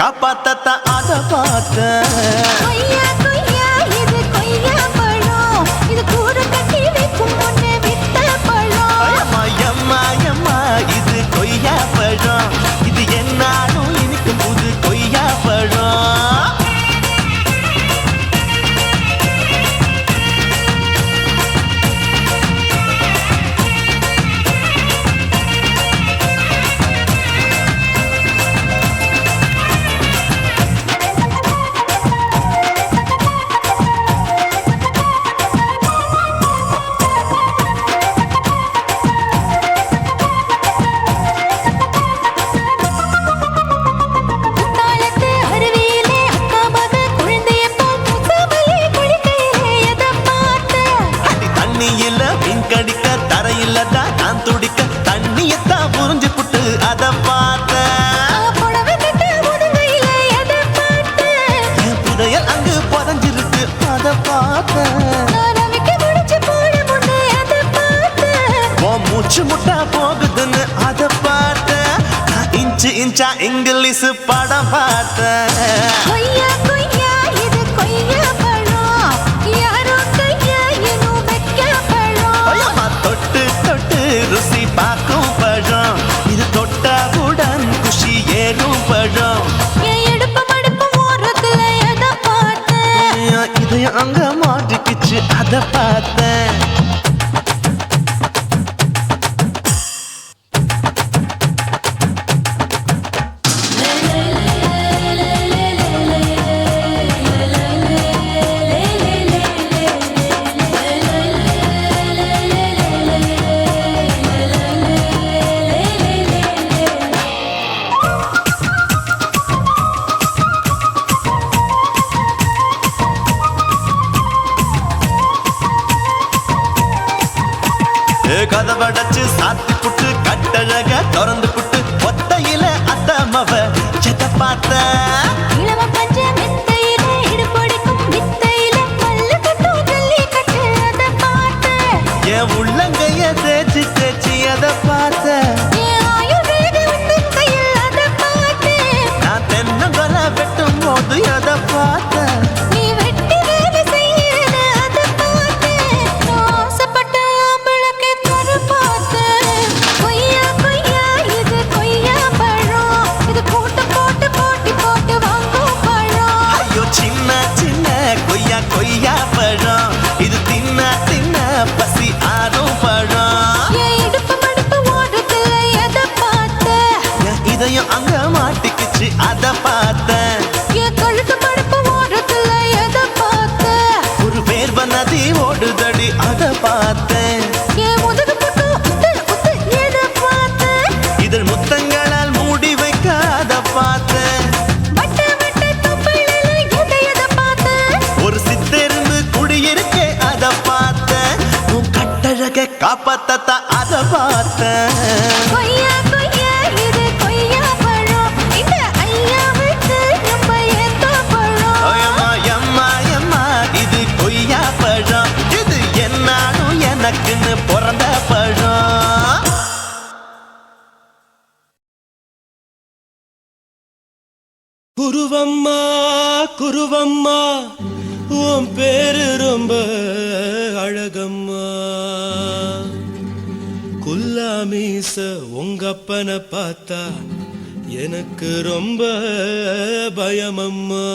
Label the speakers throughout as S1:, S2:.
S1: காப்பாத்தா அத பார்த்த
S2: கொய்யா கொய்யா இது கொய்யா பழம் இது கூட கட்டி வைக்கும் முன்னே வித்த பழம்
S1: அம்மா அம்மா அம்மா இது கொய்யா பழம் இது என்னாலும் எனக்கு புது கொய்யா பழம் முட்டா போகுதுன்னு அத பார்த்த இன்ச்சு இன்ச்சா இங்கிலீஷ் படம் பார்த்த
S2: கொய்யா கொய்யா இது கொய்யா பழம் யாரோ கையா இன்னும் வைக்க பழம்
S1: தொட்டு தொட்டு ருசி பார்க்கும் பழம் இது தொட்டாவுடன் குஷி ஏறும் பழம்
S2: எடுப்பு மடுப்பு ஓரத்துல எதை பார்த்த
S1: இதயம் அங்க மாட்டிக்கிச்சு அத பார்த்தேன். கதவடைச்சு சாத்தி புட்டு கட்டழக திறந்து புட்டு ஒத்தையில அத்தமவ செத்த பார்த்த
S2: இளம பஞ்ச மெத்தையில இடுப்பொடிக்கும் வித்தையில பல்லு கட்டும் ஜல்லி கட்டு அத பார்த்தேன்.
S1: என் உள்ளங்கைய தேய்ச்சி தேய்ச்சி அத பார்த்த
S2: என் ஆயுர்வேத உந்தன் கையில் அத பார்த்தேன்.
S1: நான் தென்னங்கொலை வெட்டும் போது அத பார்த்த
S2: நீ வெட்டி வேலை செய்யறத அத பார்த்தேன். நான் ஆசைப்பட்ட ஆம்பளுக்கு தர பார்த்தேன். கொய்யா கொய்யா இது கொய்யா பழம். இது போட்டு போட்டு போட்டி போட்டு வாங்கும் பழம்.
S1: ஐயோ சின்ன சின்ன கொய்யா கொய்யா பழம் இது தின்ன தின்ன பசி ஆறும் பழம்.
S2: என் இடுப்பு மடுப்பு ஓடுறதுல எதை பார்த்தேன்.
S1: என் இதயம் அங்க மாட்டிக்கிச்சு அத பார்த்தேன்.
S2: என் கழுத்து மடுப்பு ஓடுறதுல எதை பார்த்தேன்.
S1: ஒரு வேர்வ நதி ஓடுதடி அத பார்த்தேன்.
S2: என் முதுகு புட்டு உத்து உத்து எதை பார்த்தேன்.
S1: இதழ் முத்தங்களால் மூடி வைக்க அத பார்த்தேன்.
S2: வட்ட வட்ட தொப்பையில எதை பார்த்தேன்.
S1: ஒரு சித்தெரும்பு குடியிருக்கே அத பார்த்தேன். உன் கட்டழக காப்பாத்தத்தா அத பார்த்தேன்.
S2: கொய்யா கொய்யா இது கொய்யா பழம். இந்த ஐயாவுக்கு ரொம்ப ஏத்த பழம்.
S1: அம்மா எம்மா எம்மா இது கொய்யா பழம் இது என்னாலும் எனக்குன்னு பிறந்த பழம்.
S3: குருவம்மா குருவம்மா உன் பேரு ரொம்ப அழகம்மா. குல்லாமீச உங்க அப்பனை பார்த்தா எனக்கு ரொம்ப பயமம்மா.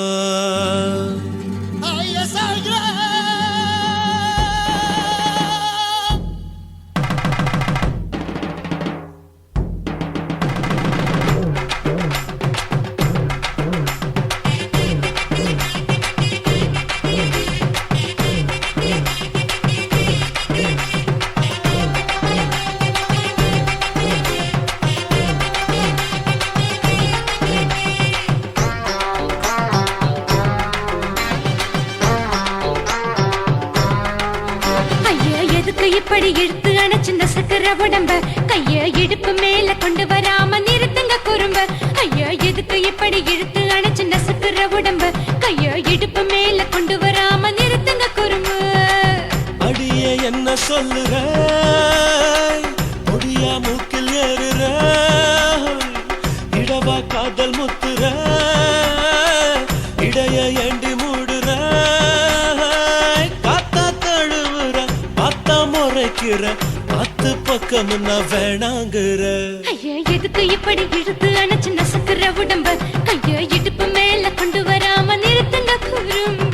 S2: ஐயா எதுக்கு இப்படி இழுத்து அணைச்சிந்த சக்கர உடம்ப. கைய இடுப்பு மேல கொண்டு வராம நிறுத்துங்க குறும்ப. ஐயா எதுக்கு இப்படி இழுத்து அணைச்சிந்த சக்கர உடம்ப. கைய இடுப்பு மேல கொண்டு வராம நிறுத்துங்க குறும்ப.
S3: அடியே என்ன சொல்லுற முடியா மூக்கில் ஏறுற இடவா காதல் முத்துற இடைய ஏண்டி மூடுற காத்தா தழுவுற பார்த்தா முறைக்கிற பத்து பக்கம் நான் வேணாங்குற.
S2: ஐயா எதுக்கு இப்படி இழுத்து அணைச்சிந்த சக்கர உடம்ப. கைய இடுப்பு மேல கொண்டு வராம நிறுத்துங்க குறும்ப.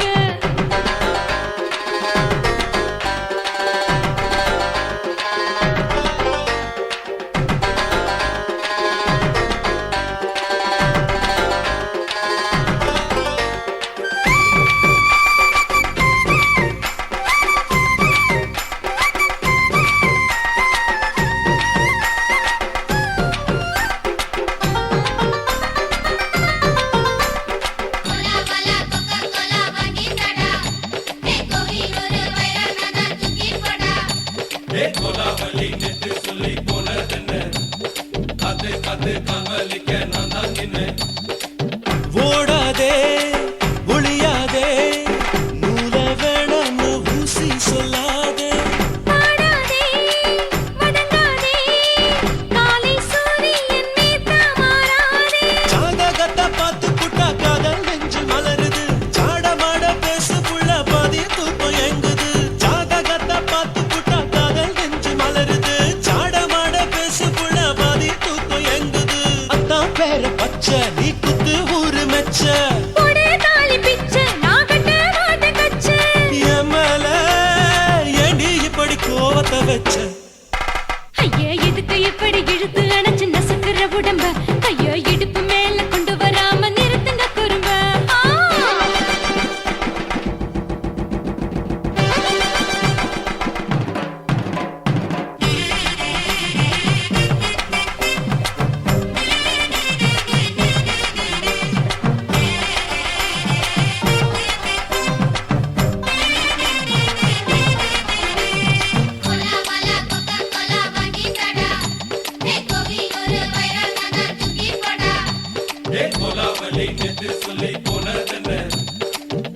S3: நின்னேன்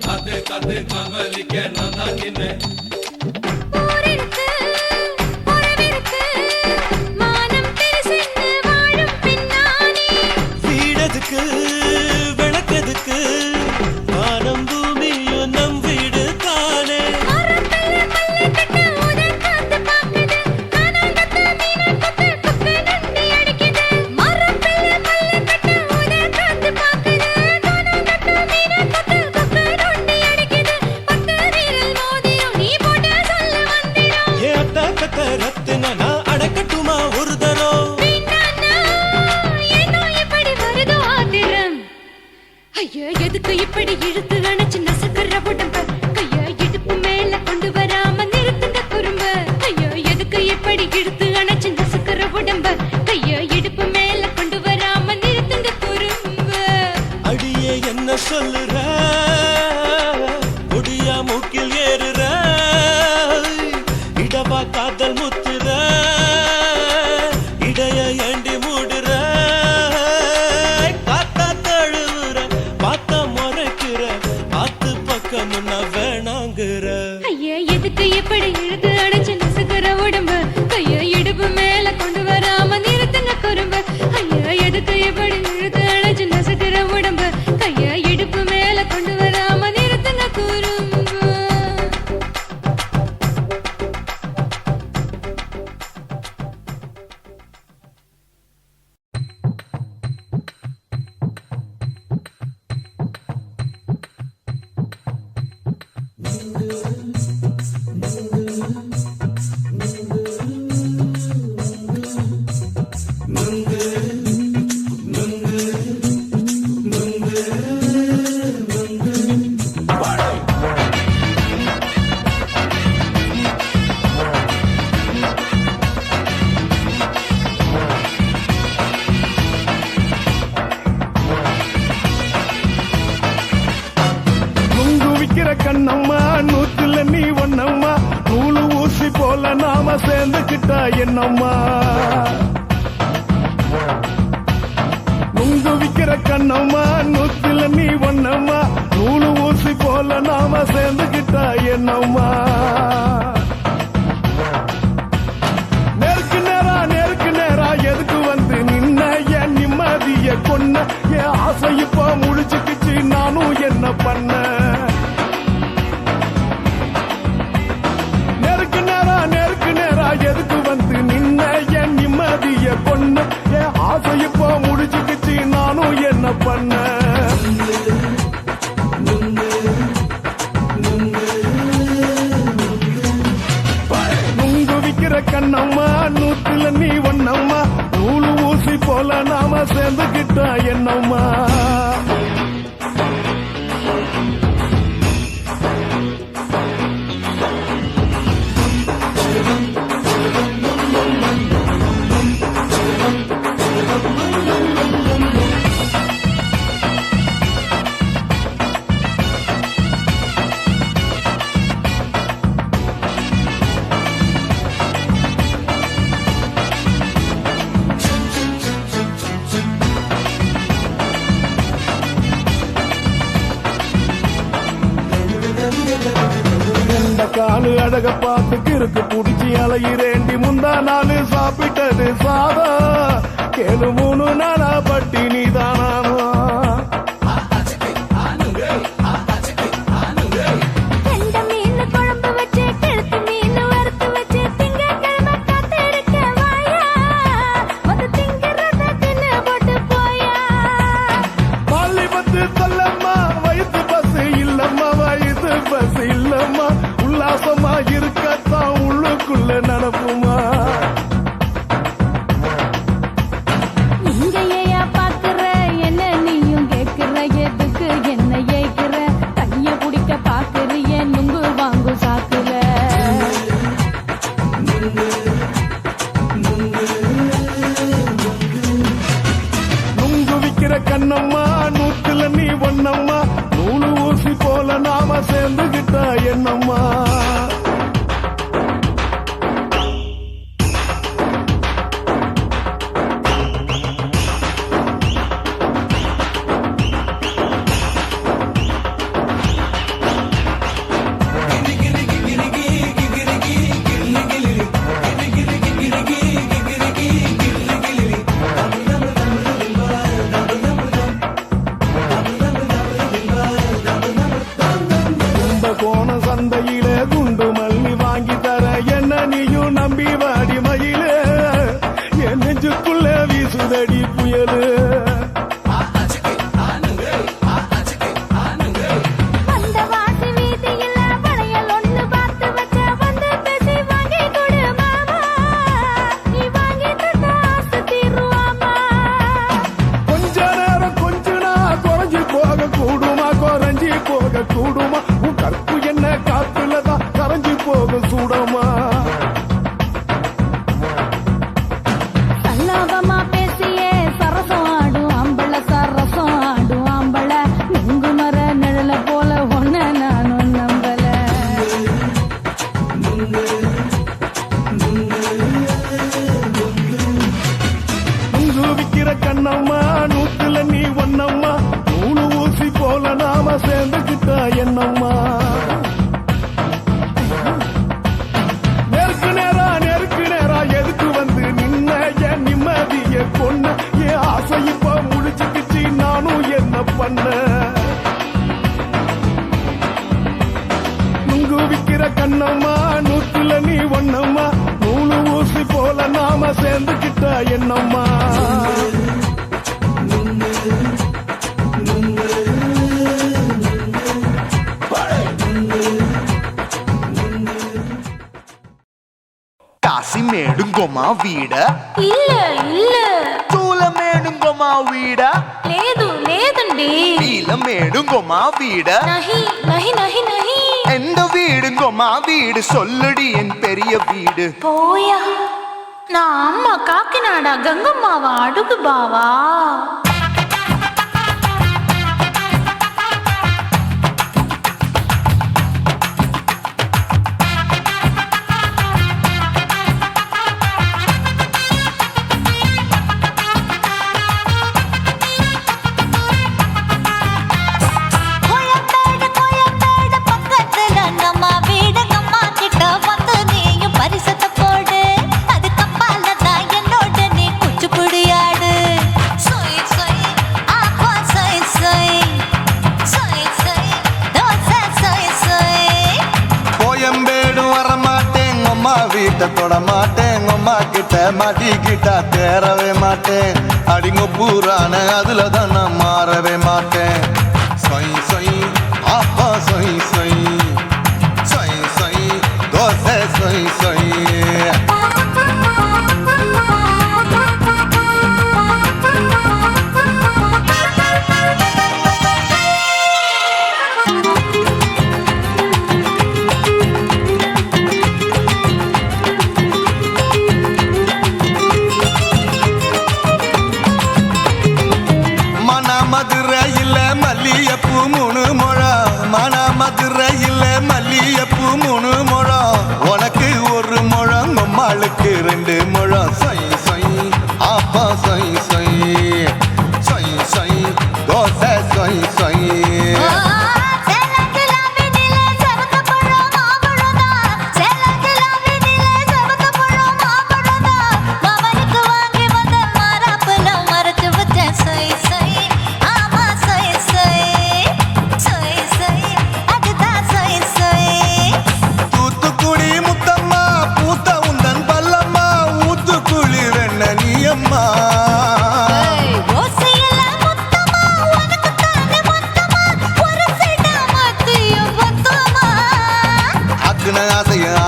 S3: காத்து காத்து காவலிக்க நான் தான் நின்னேன்
S2: ஊரிருக்கு, உறவிருக்கு, மானம் பெருசென்று வாழும் பெண்ணானே.
S3: வீடதுக்கு விளக்கதுக்கு வானம் பூமியும் நம் வீடு தானே
S2: மரத்துல மல்லு கட்டு உதன் காத்து பாக்குது, கானாங்கத்து மீனாங்கத்து குக்கு நண்டி அடிக்குது. மரத்துல மல்லு கட்டு உதன் காத்து பாக்குது, கானாங்கத்து மீனாங்கத்து குக்கு நண்டி அடிக்குது. பத்து விரல் மோதிரம் நீ போட்ட சொல்ல வந்திடும்.
S3: ஏ அத்த கத்த ரத்தின நான் அடக்கட்டுமா ஒரு தரம்
S2: வேண்டாண்ணா, ஏனோ இப்படி வருதோ ஆத்திரம். ஐயா, எதுக்கு இப்படி இழுத்து அணைச்சு நசுக்குற உடம்ப? கைய இடுப்பு மேல கொண்டு வராம நிறுத்துங்க குறும்ப. ஐயா, எதுக்கு இப்படி இழுத்து அணைச்சு நசுக்குற உடம்ப? கைய இடுப்பு மேல கொண்டு வராம நிறுத்துங்க குறும்ப.
S3: அடியே என்ன சொல்லுற கொடியா மூக்கில் ஏறுற இடவா காதல் முத்துற இடைய ஏண்டி மூடுற காத்தா தழுவுற பார்த்த முறைக்கிற ஆத்து பக்கம் நான் வேணாங்குற
S2: ஐயா, எதுக்கு இப்படி இழுத்து அணைச்சு நசுக்குற உடம்ப? கைய இடுப்பு மேல கொண்டு வராம நிறுத்துங்க குறும்ப. ஐயா, எதுக்கு இப்படி இழுத்து அணைச்சு நசுக்குற உடம்ப? கைய இடுப்பு மேல கொண்டு வராம நிறுத்துங்க குறும்ப.
S4: நுங்கு விக்கிற கண்ணம்மா நூத்துல நீ ஒண்ணம்மா நூலு ஊசி போல நாம சேர்ந்துக்கிட்டா என்னம்மா நுங்கு விக்கிற கண்ணம்மா நூத்துல நீ ஒண்ணம்மா நூலு ஊசி போல நாம சேர்ந்துக்கிட்டா என்னம்மா நேருக்கு நேரா எதுக்கு வந்து நின்ன என் நிம்மதிய கொன்ன என் ஆசை இப்ப முடிச்சுக்கிச்சு நானும் என்ன பண்ண நேருக்கு நேரா எதுக்கு வந்து நின்ன என் நிம்மதிய கொன்ன என் ஆசை இப்ப முடிச்சுக்கிச்சு நானும் என்ன பண்ண நுங்கு விக்கிற கண்ணம்மா நூத்துல நீ ஒண்ணம்மா நூலு ஊசி போல நாம சேர்ந்துக்கிட்டா என்னம்மா காலு அழக பார்த்து கிறுக்கு புடிச்சு அலையிறேண்டி முந்தா நாலு சாப்பிட்டது சாதம் கேளு 3 நாளா பட்டினி தானானோ
S2: கெண்ட மீன் குழம்பு வச்சு கெளுத்து மீன் வறுத்து வச்சு திங்கட்கிழமை காத்திருக்க வாயா, வந்து திங்கிறத தின்னு போட்டு போயா.
S4: பள்ளி பத்து சொல்லம்மா வயிற்று பஸ் இல்லம்மா வயிற்று பஸ் இல்லம்மா உல்லாசமா இருக்கத்தான் உள்ளுக்குள்ள நடப்புமா
S2: இங்கேயா பாக்குற என்ன நீயும் கேக்குற எதுக்கு என்ன ஏக்குற கைய குடிக்க பாக்குறிய நுங்கு வாங்கு சாக்குற
S4: நுங்கு விக்கிற கண்ணம்மா நூத்துல நீ ஒண்ணம்மா நூலு ஊசி போல நாம சேர்ந்துகிட்டா என்னம்மா கற்பு என்ன காத்துலதான் கரைஞ்சு போகும் சூடமா.
S5: சல்லாபமா பேசியே சரசம் ஆடும் ஆம்பள சரசம் ஆடும் ஆம்பள நுங்கு மர நிழல போல ஒன்ன நானும் நம்பல.
S4: நுங்கு விக்கிற கண்ணம்மா நூத்துல நீ ஒன்னம்மா நூலு ஊசி போல நாம சேர்ந்துக்கிட்டா என்னம்மா. நெருக்கு நேரா எதுக்கு வந்து நின்ன என் நிம்மதிய கொன்ன என் ஆசை இப்ப முடிச்சுக்கிச்சு நானும் என்ன பண்ண. நுங்கு விக்கிற கண்ணம்மா நூத்துல நீ ஒன்னம்மா நூலு ஊசி போல நாம சேர்ந்துக்கிட்டா என்னம்மா.
S1: కాశీమేడుంగోమా వీడ
S5: இல்ல இல்ல
S1: తూలమేడుంగోమా వీడ
S5: లేదు లేదండి.
S1: నీలమేడుంగోమా వీడ
S5: நஹி நஹி நஹி நஹி.
S1: எந்த வீடுங்கோமா வீடு சொல்லுடி என் பெரிய வீடு.
S5: போயா நான் அம்மா காக்கிநாடா கங்கம்மாவா அடுகு பாவா.
S6: வீட்டை தொட மாட்டேன் அம்மா கிட்ட மாட்டிக்கிட்டா தேரவே மாட்டேன். அடிங்க பூரான அதுல தான் நான் மாறவே மாட்டேன். சொய் சொய் அப்பா சொய் சொய் சொய் சொய் தோசை சொய் சொய். மதுரையில் மல்லியப்பூ 3 முழம் மன மதுரையில் மல்லியப்பூ 3 முழம் உனக்கு 1 முழம் அம்மாளுக்கு 2 முழம். சொய் சொய் அப்பா சொய் சொய் சொய் சொய் தோசை சொய் சொய்.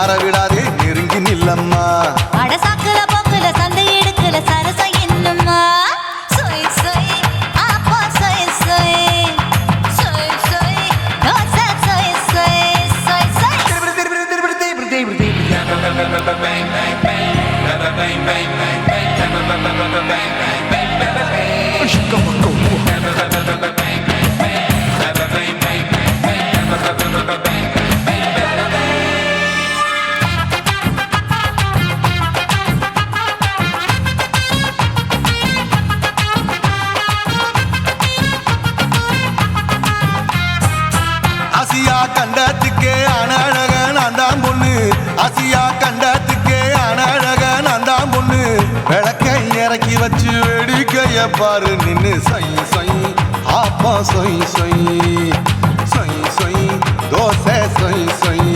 S6: ஆற விடாதே நெருங்கி நில்லம்மா.
S5: அடசாக்குல போக்குல சந்தை எடுக்கல சரச என்னம்மா. சொய் சொய் அப்பா சொய் சொய் சொய் சொய் தோசை சொய் சொய் சொய் சொய்.
S6: ஆசியா கண்டத்துக்கே அனழக நான் தான் பொண்ணு. ஆசியா கண்டத்துக்கே அனழக நான் தான் பொண்ணு. விளக்கை இறக்கி வச்சு வேடிக்கைய பாரு நின்னு. சொய் சொய் அப்பா சொய் சொய் சொய் சொய் தோசை சொய் சொய்.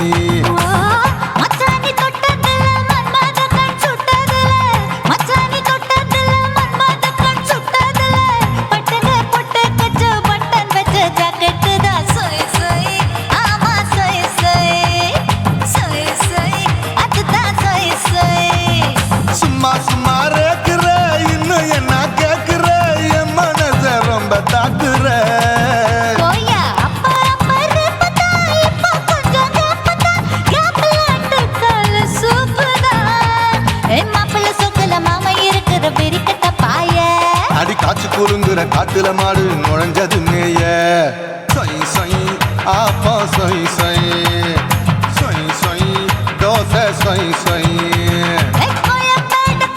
S6: சும்மா சும்மா ரேக்குற இன்னும் என்ன கேக்குற என் மனச ரொம்ப தாக்குற.
S5: போயா அப்பா அப்பா ரப்பதா இப்ப
S6: காட்டுல மாடு நுழைஞ்சது மேய சொய் சொய் ஆப்பா சொய் சொய் சொய் சொய் தோசை சொய் சொய்
S5: கோயம்பேடு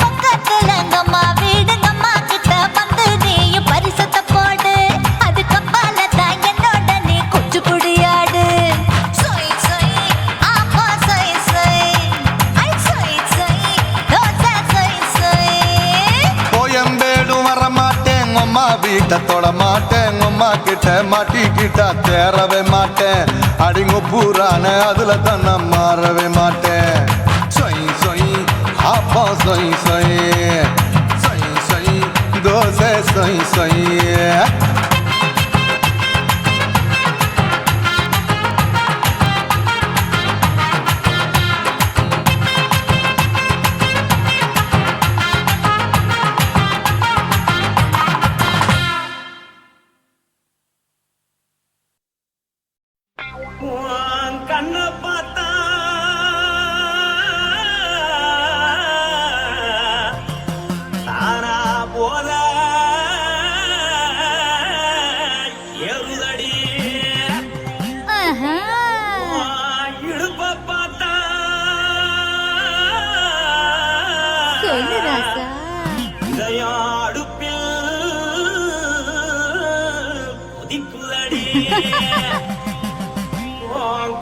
S5: பக்கத்துல எங்கம்மா வீடுங்கம்மா கிட்ட வந்து நீயும் பரிசத்தை போடு அது கப்பால தான் என்னோட நீ குச்சி குடியாடு சொய் சொய் ஆப்பா சொய் சொய் ஐ சொய் சொய் தோசை சொய் சொய்
S6: கோயம்பேடும் வர மாட்டேன் அம்மா வீட்டை தொட மாட்டேன் அம்மா கிட்ட மாட்டிக்கிட்டா தேரவே மாட்டேன் அடிங்க பூரான அதுல தான் நான் மாறவே மாட்டேன் சொய் சொய் ஆப்பா சொய் சொய் சொய் சொய் தோசை சொய் சொய்
S1: கண்ண பார்த்தா தானா போத எருதடி இடுப்ப பார்த்தா
S5: சொல்லு ராசா
S1: இதயம் அடுப்பில் கொதிக்குதடி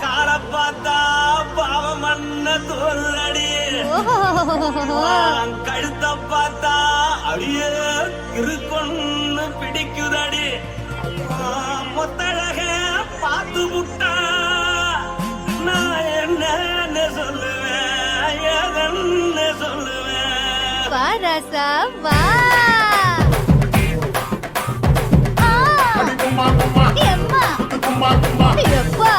S1: கால பார்த்தா பாவம் மண்ண தோல்றடி கழுத்த பார்த்தா அடியே இருக்குன்னு பிடிக்குதடி மொத்தழக பார்த்து விட்டா நான் என்ன சொல்லுவேன் ஏதன்னு சொல்லுவேன்
S5: வா ராசா வா எம்மா எப்பா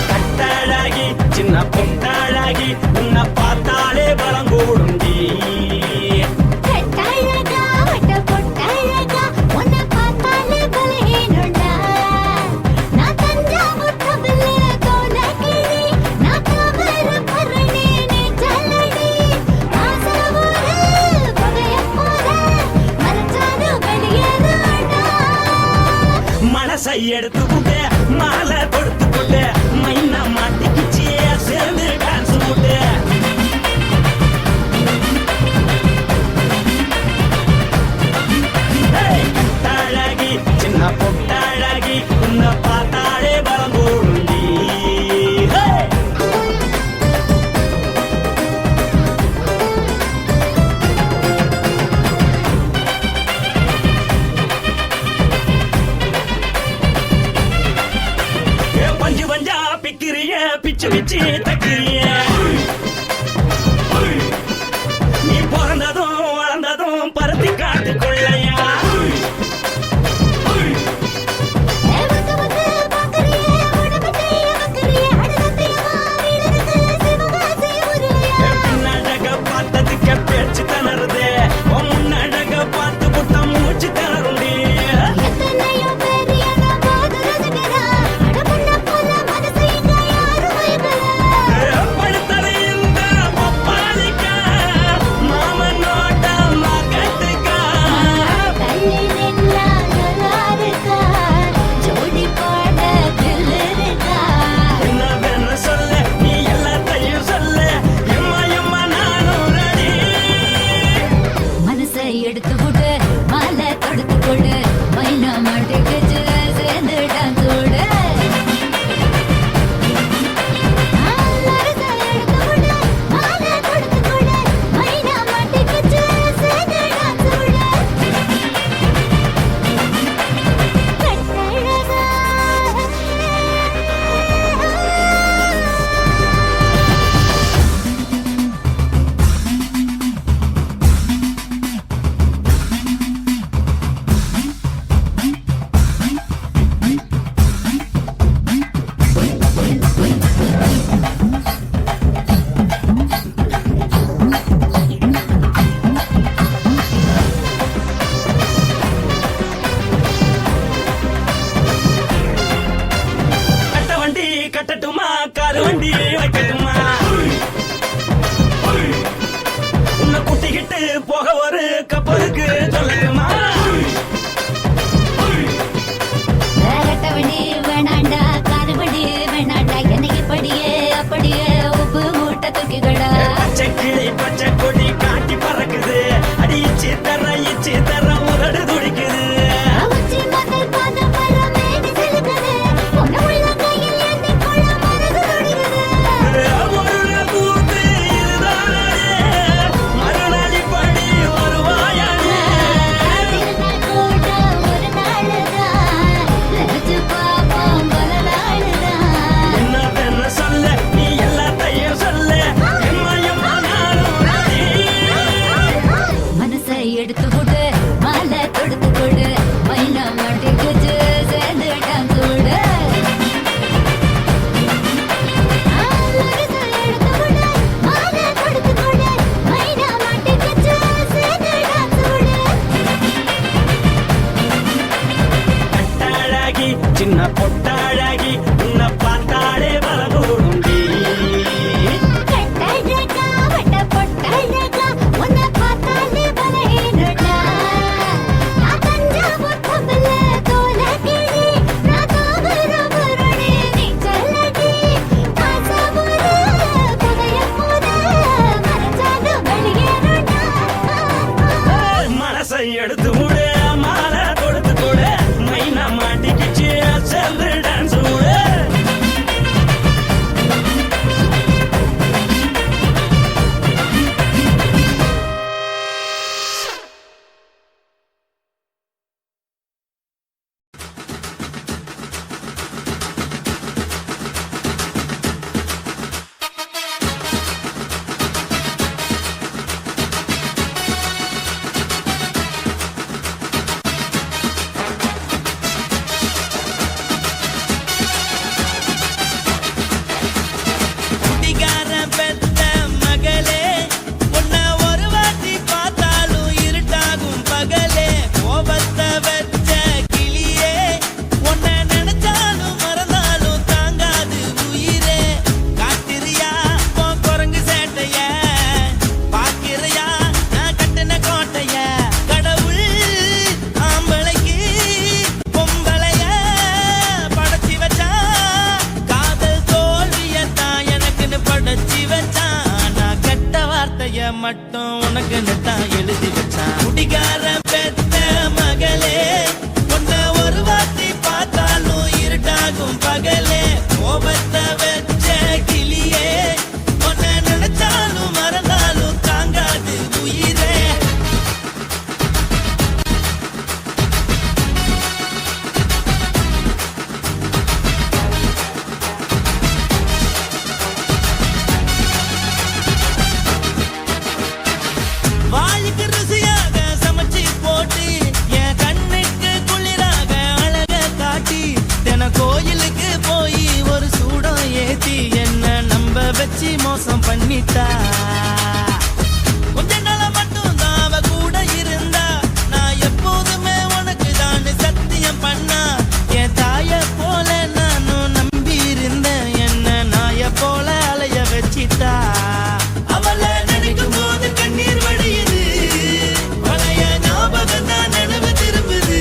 S1: கட்டழகி சின்ன பொட்டழகி உன்னை பார்த்தாலே பலம் கூடுண்டி
S5: கட்டழகா வட்ட பொட்டழகா உன்னை பார்த்தாலே பலஹீனண்டா நான் தஞ்சாவூர் கவில்ல கோலகிரி நான் கவர பரணி நீ ஜல்லடி ஆசவூர் பகைய போல மறைச்சாது வெளியேறாடா
S1: மனசை எடுத்து விட்டு மாலை கொடுத்து விட்டு மைனா மாட்டிக்கிச்சு சேர்ந்து டான்ஸ் விட்டு கட்டழகி சின்ன பொட்டழகி உன்னை பார்த்தாலே பலம் கூடுண்டி பஞ்சு பஞ்சா பிக்கிறிய பிச்சு பிச்சு தக்கிறிய நீ பிறந்ததும் வளர்ந்ததும் பருத்தி காட்டு கொள்ளையா
S5: வந்து வந்து பாக்கறியே உடம்பத்தைய வக்கறியே அடலத்தைய வீரருக்கு சிவகாசி உருளையா
S1: பின்னழக பார்த்ததுக்கு பேச்சு தளருது முன்னழக பார்த்து புட்ட மூச்சு தளருண்டி
S5: எத்தனையோ பெரிய போது ரசிகரா அடபுள்ள போல மனசை இங்க யாரும் வைக்கல
S1: மட்டும் உனக்குன்னு தான் எழுதி வச்சான் குடிகார பெத்த மகளே உன்னை ஒரு வாட்டி பார்த்தாலும் இருட்டாகும் பகலே கோபத்தை வச்ச கிளியே உன்னை நினைச்சாலும் மறந்தாலும் தாங்காது உயிரே வாய்க்கு ருசியாக சமைச்சு போட்டு என் கண்ணுக்கு குளிராக அழக காட்டி தின கோயிலுக்கு போய் ஒரு சூடம் ஏத்தி என்ன நம்ப வச்சு மோசம் பண்ணிட்டா கொஞ்ச நாள மட்டும் தான் அவ கூட இருந்தா நான் எப்போதுமே உனக்கு தான் சத்தியம் பண்ணா என் தாய போல நானும் நம்பி இருந்தேன் என்ன நாய போல அலைய வச்சிட்டா அவளை நினைக்கும் போது கண்ணீர் வடியுது பழைய ஞாபகம் தான் நினைவு திரும்புது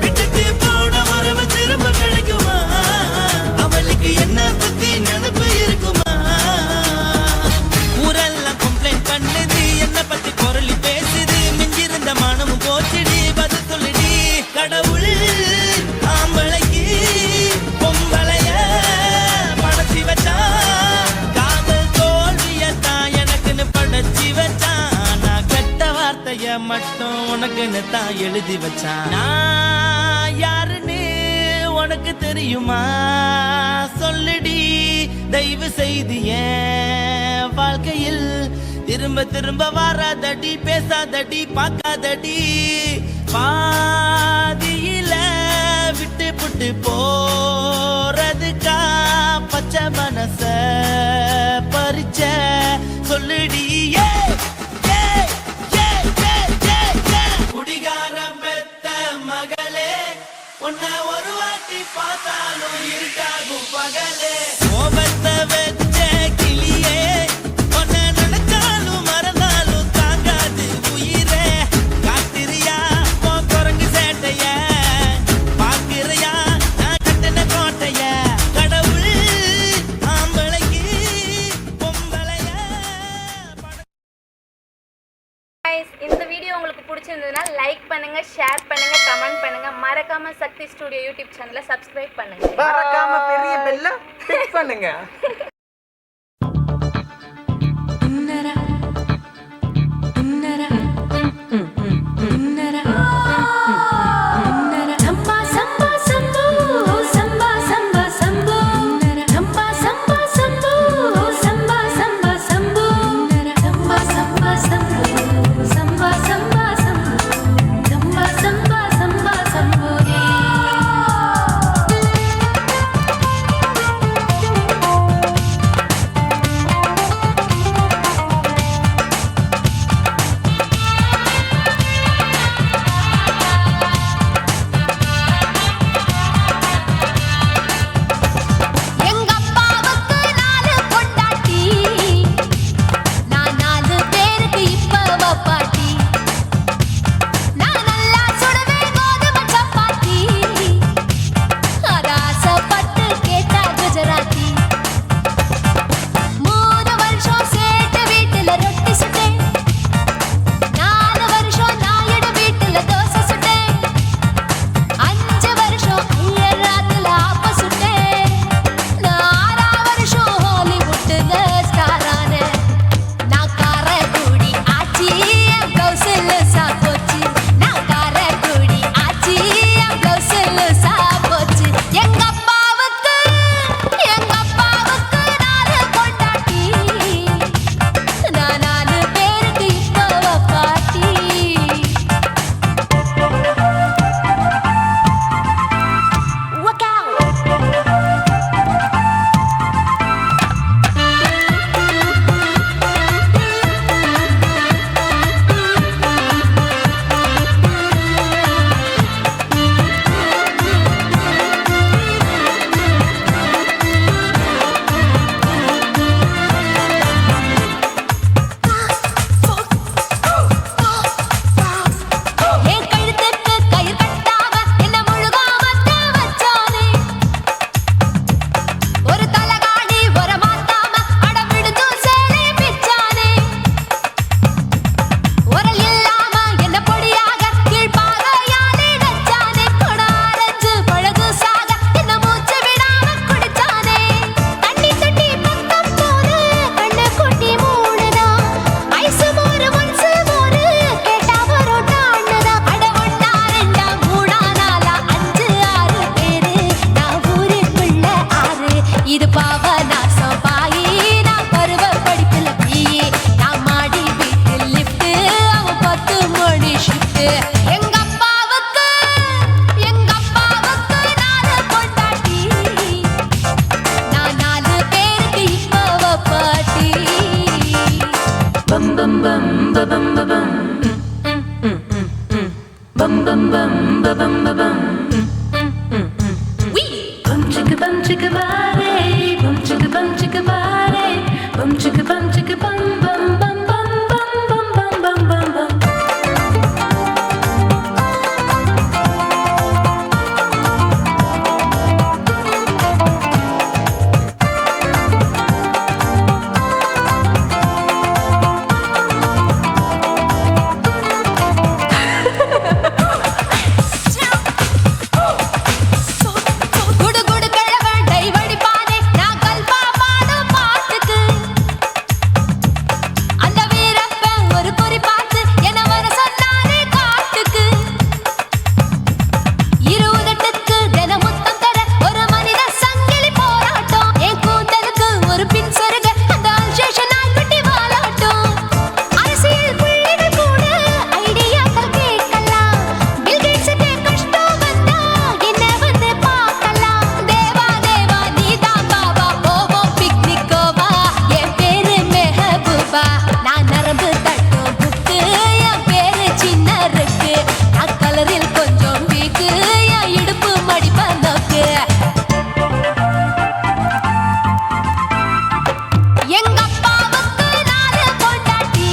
S1: விட்டுட்டு போன உறவு திரும்ப கிடைக்குமா அவளுக்கு என்ன பத்தி நினைப்பு இருக்குமா ஊரெல்லாம் கம்ப்ளைண்ட் பண்ணுது என்ன பத்தி பொருளி பேசுது மிஞ்சிருந்த மனமும் போச்சுடி பதில் சொல்லுடி கடவுள் ஆம்பளைக்கு பொம்பளைய படைச்சி வச்சான் காதல் தோல்வியத்தான் எனக்குன்னு படைச்சி வச்சான் நான் கெட்ட வார்த்தைய மட்டும் உனக்குன்னு தான் எழுதி வச்சான் நான் யாருன்னு உனக்கு தெரியுமா சொல்லுடி தயவு செய்து என் வாழ்க்கையில் திரும்ப திரும்ப வராதடி பேசாதடி பார்க்காதடி பாதியில விட்டு புட்டு போறதுக்கா பச்சை மனச பறிச்ச சொல்லுடி குடிகாரம் பெத்த மகளே உன்னை ஒரு வாட்டி பார்த்தாலும் இருட்டாகும் பகலே கோபத்தை வச்ச கிளியே உன்னை நினைச்சாலும் மறந்தாலும் தாங்காது உயிரே காத்திரியா உன் குரங்கு சேட்டைய பாக்குறியா நான் கட்டின கோட்டைய கடவுள் ஆம்பளைக்கு பொம்பளைய
S7: Guys, இந்த வீடியோ உங்களுக்கு பிடிச்சிருந்ததுன்னா லைக் பண்ணுங்க ஷேர் பண்ணுங்க கமெண்ட் பண்ணுங்க மறக்காம சக்தி ஸ்டுடியோ யூடியூப் சேனலை சப்ஸ்கிரைப் பண்ணுங்க
S8: மறக்காம பெரிய பெல்ல கிளிக் பண்ணுங்க
S2: சம்பா சம்பா சம்போ சம்பா சம்பா சம்போ சம்பா சம்பா சம்போ சம்பா சம்பா சம்போ சம்பா சம்பா சம்போ சம்பா சம்பா சம்போ சம்பா சம்பா சம்பா சம்போ குடு குடு கிழவன் டைவடி பாரு நான் கல்பா பாடும் பாட்டுக்கு அந்த வீரப்பன் ஒரு பொறி பார்த்து என்ன வர சொன்னாரே காட்டுக்கு இருபதெட்டுக்கு தினமுத்தம் தர ஒரு மனித சங்கிலி போராட்டம் என் கூந்தலுக்கு ஒரு பின் சொருக அந்த அல்சேஷன் ஆள்பட்டி வாழாட்டும் அரசியல் புள்ளிகள் கூட ஐடியாக்கள் கேட்கலாம் பில் கேட்ஸுக்கு கஷ்டம் வந்தா என்ன வந்து பார்க்கலாம் தேவா தேவா நீதான் பாபா போவோம் பிக்னிக் கோவா என் பேரு மெஹபூபா நான் நரம்பு தட்டும் புக்கு என் பேரு சின்ன இருக்கு நான் கலரில் கொஞ்சம் வீக்கு என் இடுப்பு மடிப்ப நோக்கு எங்க அப்பாவுக்கு 4 பொண்டாட்டி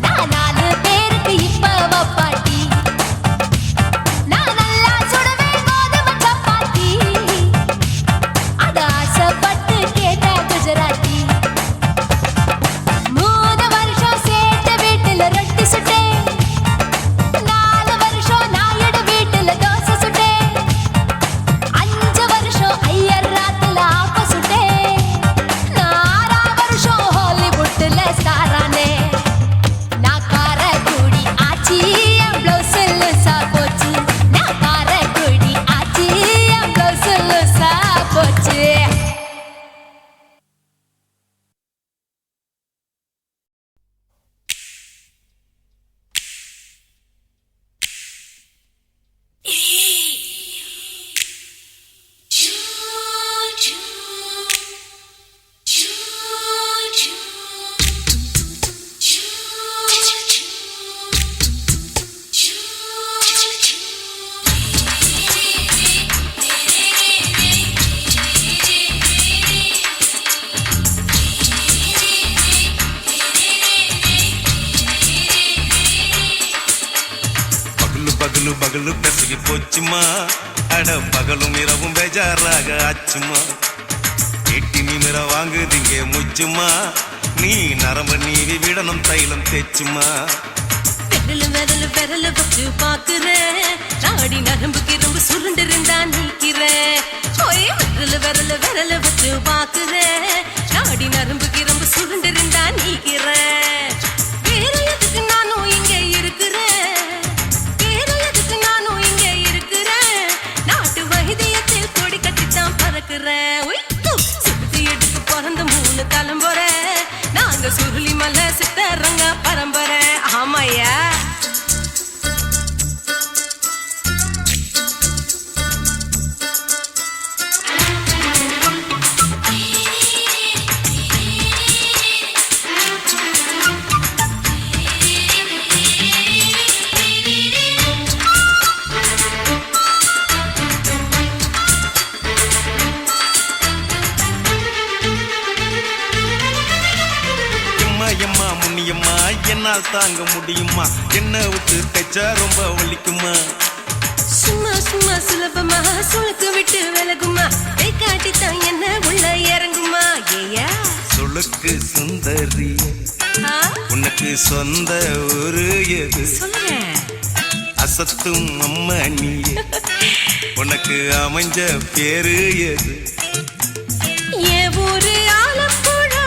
S2: நான் 4 பேருக்கு இப்ப பாட்டி நான் நல்லா சுடுவேன் கோதுமை சப்பாத்தி அது ஆசைப்பட்டு கேட்டா குஜராத்தி 3 வருஷம் சேர்த்து வீட்டுல ரொட்டி சுட்டேன் 4 வருஷம் நாயுடு வீட்டுல தோசை சுட்டேன் 5 வருஷம் ஐயர் ராத்துல ஆப்ப சுட்டேன் 4 வருஷம் ஹாலிவுட்ல ஸ்டாரானே நான் காரக்குடி ஆச்சி என் ப்ளவுஸ் லூசா போச்சு நான் காரக்குடி ஆச்சி என் ப்ளவுஸ் லூசா போச்சு
S6: பகலு பகலு பகலு பெசகி போச்சுமா அட பகலும் இரவும் பேஜாராக ஆச்சுமா எட்டி நிமிர வாங்குதிங்க முச்சுமா நீ நரம்ப நீவி விடணும் தைலம் தேச்சுமா
S2: விரல வச்சு பாக்குறேன் நாடி நரம்பு கிரம்பு சுருண்டு இருந்தா நீக்கிறேன் விரல வச்சு பாக்குறேன் நாடி நரம்பு கிரம்பு சுருண்டு இருந்தா நீக்கிறேன் வேற எதுக்கு நானும் இங்க இருக்கிறேன் நாட்டு வைத்தியத்தில் கொடி கட்டித்தான் பறக்குறேன் சுத்தி எடுத்து பிறந்த 3 தலைமுறை நாங்க சுருளி மலை சித்தரங்க பரம்பரை ஆமையா
S6: எம்மா முன்னியம்மா என்னால் தாங்க முடியுமா என்ன விட்டு தைச்சா ரொம்ப வலிக்குமா
S2: சும்மா சும்மா சுலபமா சுளுக்கு விட்டு விலகுமா கை காட்டித்தான் என்ன உள்ள இறங்குமா ஏயா
S6: சுளுக்கு சுந்தரி உனக்கு சொந்த ஊரு எது
S2: சொல்றேன்
S6: அசத்தும் அம்மா நீ உனக்கு அமைஞ்ச பேரு எது
S2: என் ஊரு ஆலப்புழா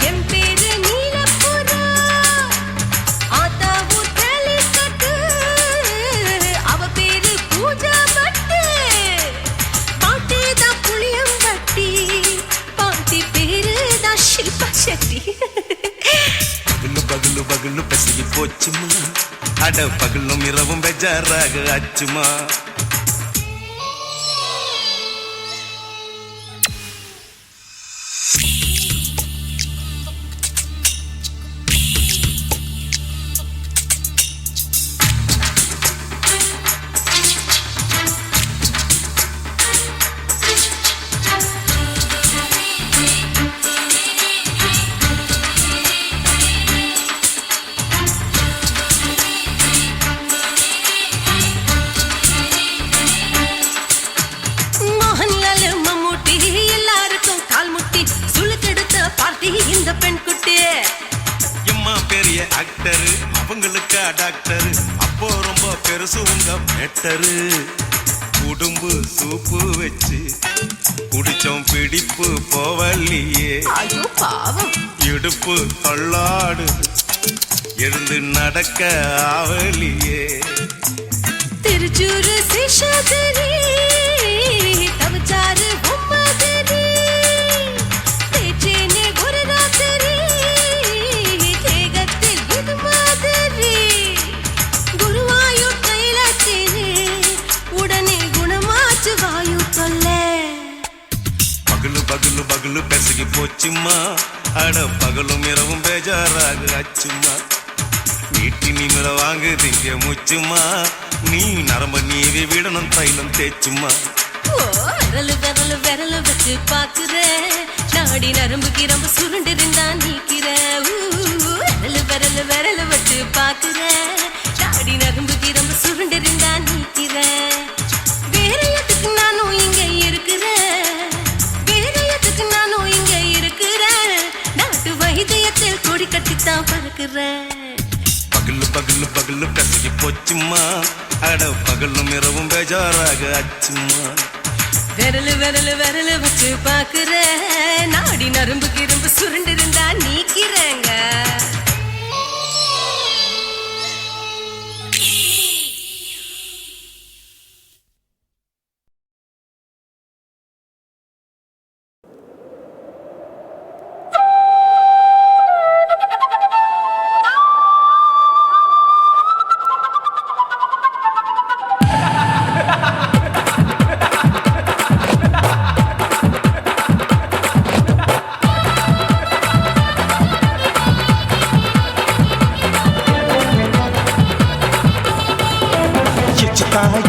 S2: என் பேரு நீலப்புறா ஆத்தா ஊர் கேலிக்கட்டு அவ பேரு பூஜா பட்டு பாட்டி தான் புளியம்பட்டி பாட்டி பேரு தான் ஷில்பா செட்டி
S6: பகலு பகலு பகலு பசிக்கு போச்சுமா அட பகலும் இரவும் பெஜாராக ஆச்சுமா டாக்டர் அப்போ ரொம்ப பெருசு உங்க மேட்டரு உடும்பு சூப்பு வச்சு குடிச்சோம் பிடிப்பு போவல்லையே
S2: ஐயோ பாவம்
S6: இடுப்பு தள்ளாடு எழுந்து நடக்க ஆவலியே
S2: திருச்சூரு சிஷாதிரி தவச்சாரு பொம்மாதிரி தேச்சேனே ஒரு ராத்திரி தேகத்தில் இது மாதிரி குருவாயூர் கைலாச்சேனே உடனே குணமாச்சு வாயு சொல்ல
S6: பகலு பகலு பகலு பெசகி போச்சுமா அட பகலும் இரவும் பேஜாராக ஆச்சுமா வீட்டி நீங்கள வாங்கு திங்க முச்சுமா நீ நரம்ப நீவி விடணும் தைலம் தேச்சுமா
S2: விரலு விரலு விரலு வச்சு பாக்குற நாடி நரம்பு கிரம்பு சுருண்டிருந்தா நீக்கிற விரலு விரலு விரலு வச்சு பாக்குற நாடி நரம்பு கிரம்பு சுருண்டிருந்தா நீக்கிற வேற எதுக்கு நானும் இங்க இருக்கிற வேற எதுக்கு நானும் இங்க இருக்கிற நாட்டு வைத்தியத்தில் கொடி கட்டித்தான் பறக்குறேன்
S6: பகலு பகலு பகலு பெசகி போச்சுமா அட பகலும் இரவும் பேஜாராக ஆச்சுமா
S2: விரலு விரலு விரலு வச்சு பாக்குற நாடி நரம்பு கிரும்பு சுருண்டிருந்தா நீக்கிறேங்க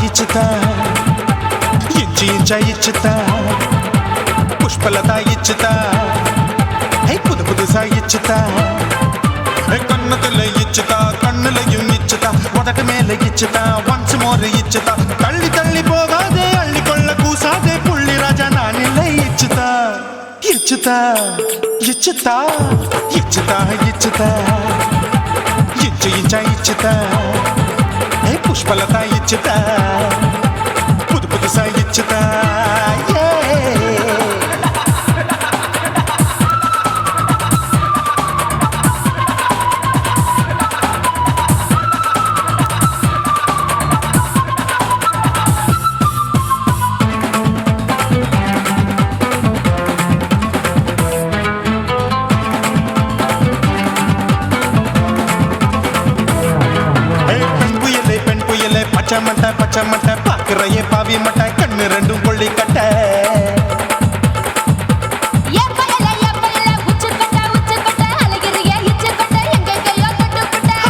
S9: ఇచ్చుతా ఇంచి ఇంచా ఇచ్చుతా పుష్పలత ఇచ్చుతా హై புது புதுசா இச்சுதா கண்ணத்துல இச்சுதா கண்ணுலையும் இச்சுதா உதட்டு மேல இச்சுதா ஒன்ஸ் மோர் இச்சுதா தள்ளி தள்ளி போகாதே அள்ளி கொள்ள கூசாதே புள்ளி ராஜா நான் இல்லை இச்சுதா இச்சுதா இச்சுதா இச்சுதா இச்சுதா இச்சு இச்சா இச்சுதா పుష్పలత ఇచ్చుతా పుదు పుదుసా ఇచ్చుతా பச்சை மட்டை பாக்குறையே பாவி மட்டை கண்ணு ரெண்டும் கொள்ளி கட்ட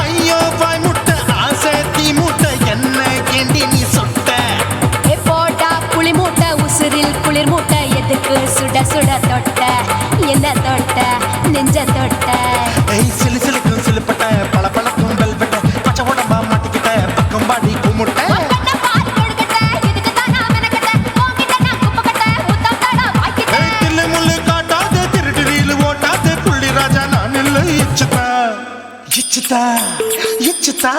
S9: ஐயோ வாய் முட்டை ஆசை தீ மூட்டை என்ன கேண்டி நீ சொட்ட
S2: போட்டா புளி மூட்டை உசுரில் குளிர் மூட்டை எதுக்கு சுட சுட தொட்ட என்ன தொட்ட நெஞ்ச தொட்ட
S9: சிலு சிலுக்கும் சிலுப்பட்ட பல பழக்கும் வெல்வெட்ட பச்சை உடம்பா மாட்டிக்கிட்ட பக்கம் பாடி குமுட்ட ఇచ్చుతా ఇచ్చుతా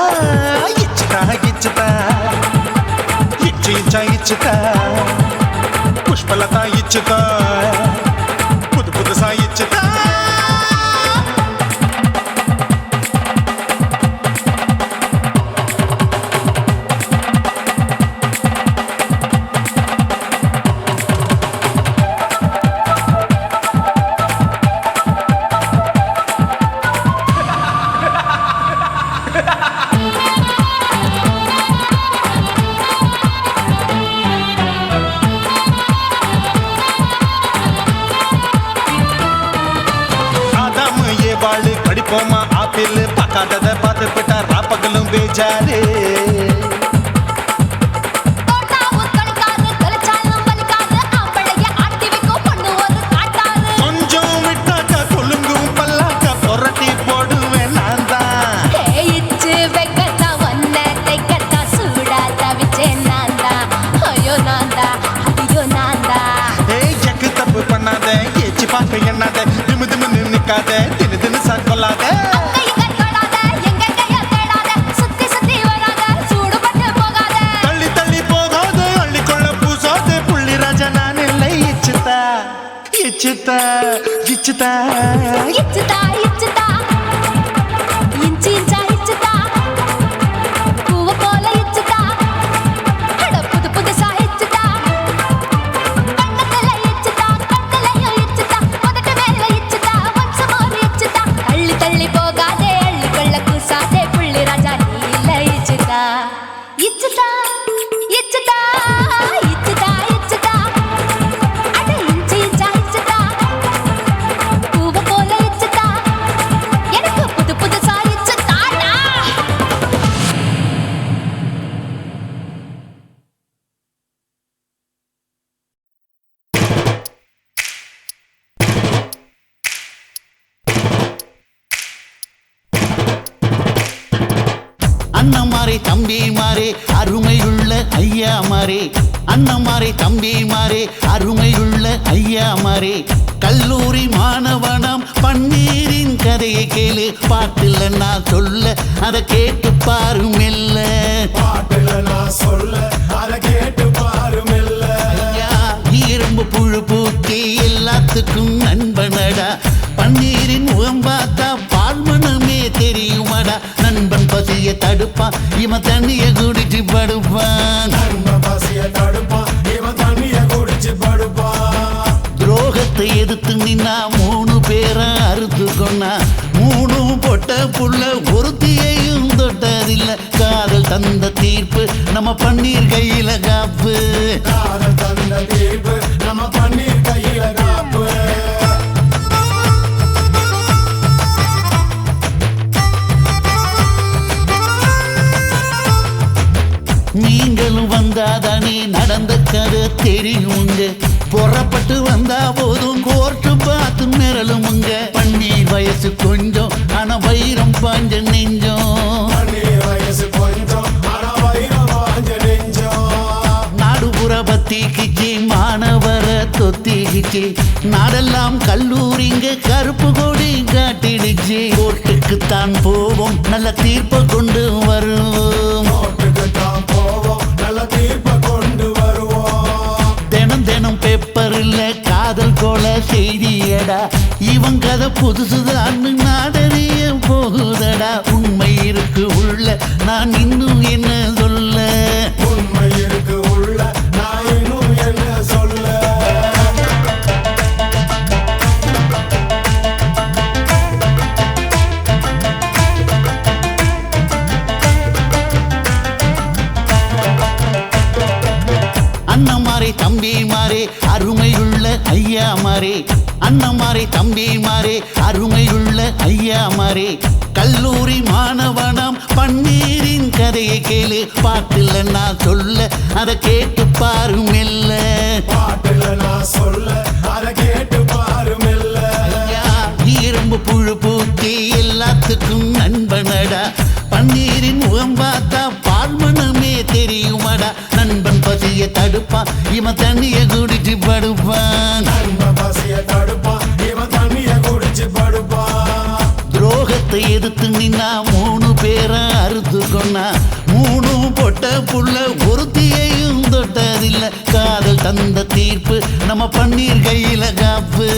S9: ఇచ్చుతా ఇచ్చుతా ఇచ్చు ఇచ్చా ఇచ్చుతా పుష్పలత ఇచ్చుతా పుదు పుదుసా ఇచ్చుతా படிப்போமா ஆப்பிள் பார்க்காதத பார்த்து விட்டா ராப்பகலும் பேஜாரு கொஞ்சம் விட்டாக்க கொலுங்கும் பல்லாக்க புரட்டி போடுவேன் நான் தான் எக்கு தப்பு பண்ணாத ஏச்சி பார்க்க எண்ணாத திமு திமு நிக்காத தினு தினு சாக்கொள்ளாத இச்சுதா
S5: இச்சுதா இச்சுதா இஞ்சி இஞ்சா இச்சுதா பூவ போல இச்சுதா அட புது புதுசா இச்சுதா கண்ணத்துல இச்சுதா கண்ணலையும் இச்சுதா முதட்டு மேல இச்சுதா வம்சமோர் இச்சுதா தள்ளி தள்ளி போகாதே அள்ளி கொள்ள கூசாதே புள்ளி ராஜா நீ இல்ல இச்சுதா இச்சுதா இச்சுதா இச்சுதா இச்சுதா அட இஞ்சி இஞ்சா இச்சுதா பூவ போல இச்சுதா எனக்கு புது புதுசா இச்சுதாடா
S10: அண்ணமாரே தம்பி மாறே அருமையுள்ள ஐயா மாறே அண்ணமாரே தம்பி மாறே அருமையுள்ள ஐயா மாறே கல்லூரி மாணவனாம் பன்னீரின் கதையை கேளு பாட்டில் நான் சொல்ல அதை கேட்டு பாரு மெல்ல ஐயா, இரும்பு புழு பூச்சி எல்லாத்துக்கும் நண்பனடா பன்னீரின் முகம் பார்த்தா பால்மனமே தெரியுமாடா நண்பன் பசிய தடுப்பான் இவன் தண்ணிய குடிச்சு படுப்பான் துரோகத்தை எதிர்த்து நின்னா 3 பேரை அறுத்து கொன்னா 3 பொட்ட புள்ள ஒருத்தியையும் தொட்டதில்ல காதல் தந்த தீர்ப்பு நம்ம பன்னீர் கையில காப்பு நீங்களும் வந்தாதானே நடந்த கதை தெரியுங்க புறப்பட்டு வந்தா போதும் கோர்ட்டு பார்த்து மிரளுமுங்க பன்னீர் வயசு கொஞ்சம் ஆனா வைரம் பாஞ்ச நெஞ்சம் நாடுபுற பத்திக்கிச்சு மாணவர தொத்திக்கிச்சு நாடெல்லாம் கல்லூரிங்க கருப்பு கொடி காட்டிடுச்சு கோர்ட்டுக்குத்தான் போவோம் நல்ல தீர்ப்பை கொண்டு வருவோம் தினம் தினம் பேப்பர்ல காதல் கொலை செய்தியடா இவன் கதை புதுசுதான் நாடறிய போகுதடா உண்மை இருக்கு உள்ள நான் இன்னும் என்ன சொல்ல அண்ணமாரே தம்பி மாறே அருமையுள்ள ஐயா மாறே அண்ணமாரே தம்பி மாறே அருமையுள்ள ஐயா மாறே கல்லூரி மாணவனாம் பன்னீரின் கதையை கேளு பாட்டில் நான் சொல்ல அதை கேட்டு பாரு மெல்ல ஐயா, இரும்பு புழு பூச்சி எல்லாத்துக்கும் நண்பனடா பன்னீரின் முகம் பார்த்தா பால்மனமே தெரியுமாடா நண்பன் பசிய தடுப்பான் இவன் தண்ணிய குடிச்சு படுப்பான் துரோகத்தை எதிர்த்து நின்னா 3 பேரை அறுத்து கொன்னா 3 பொட்ட புள்ள ஒருத்தியையும் தொட்டதில்ல காதல் தந்த தீர்ப்பு நம்ம பன்னீர் கையில காப்பு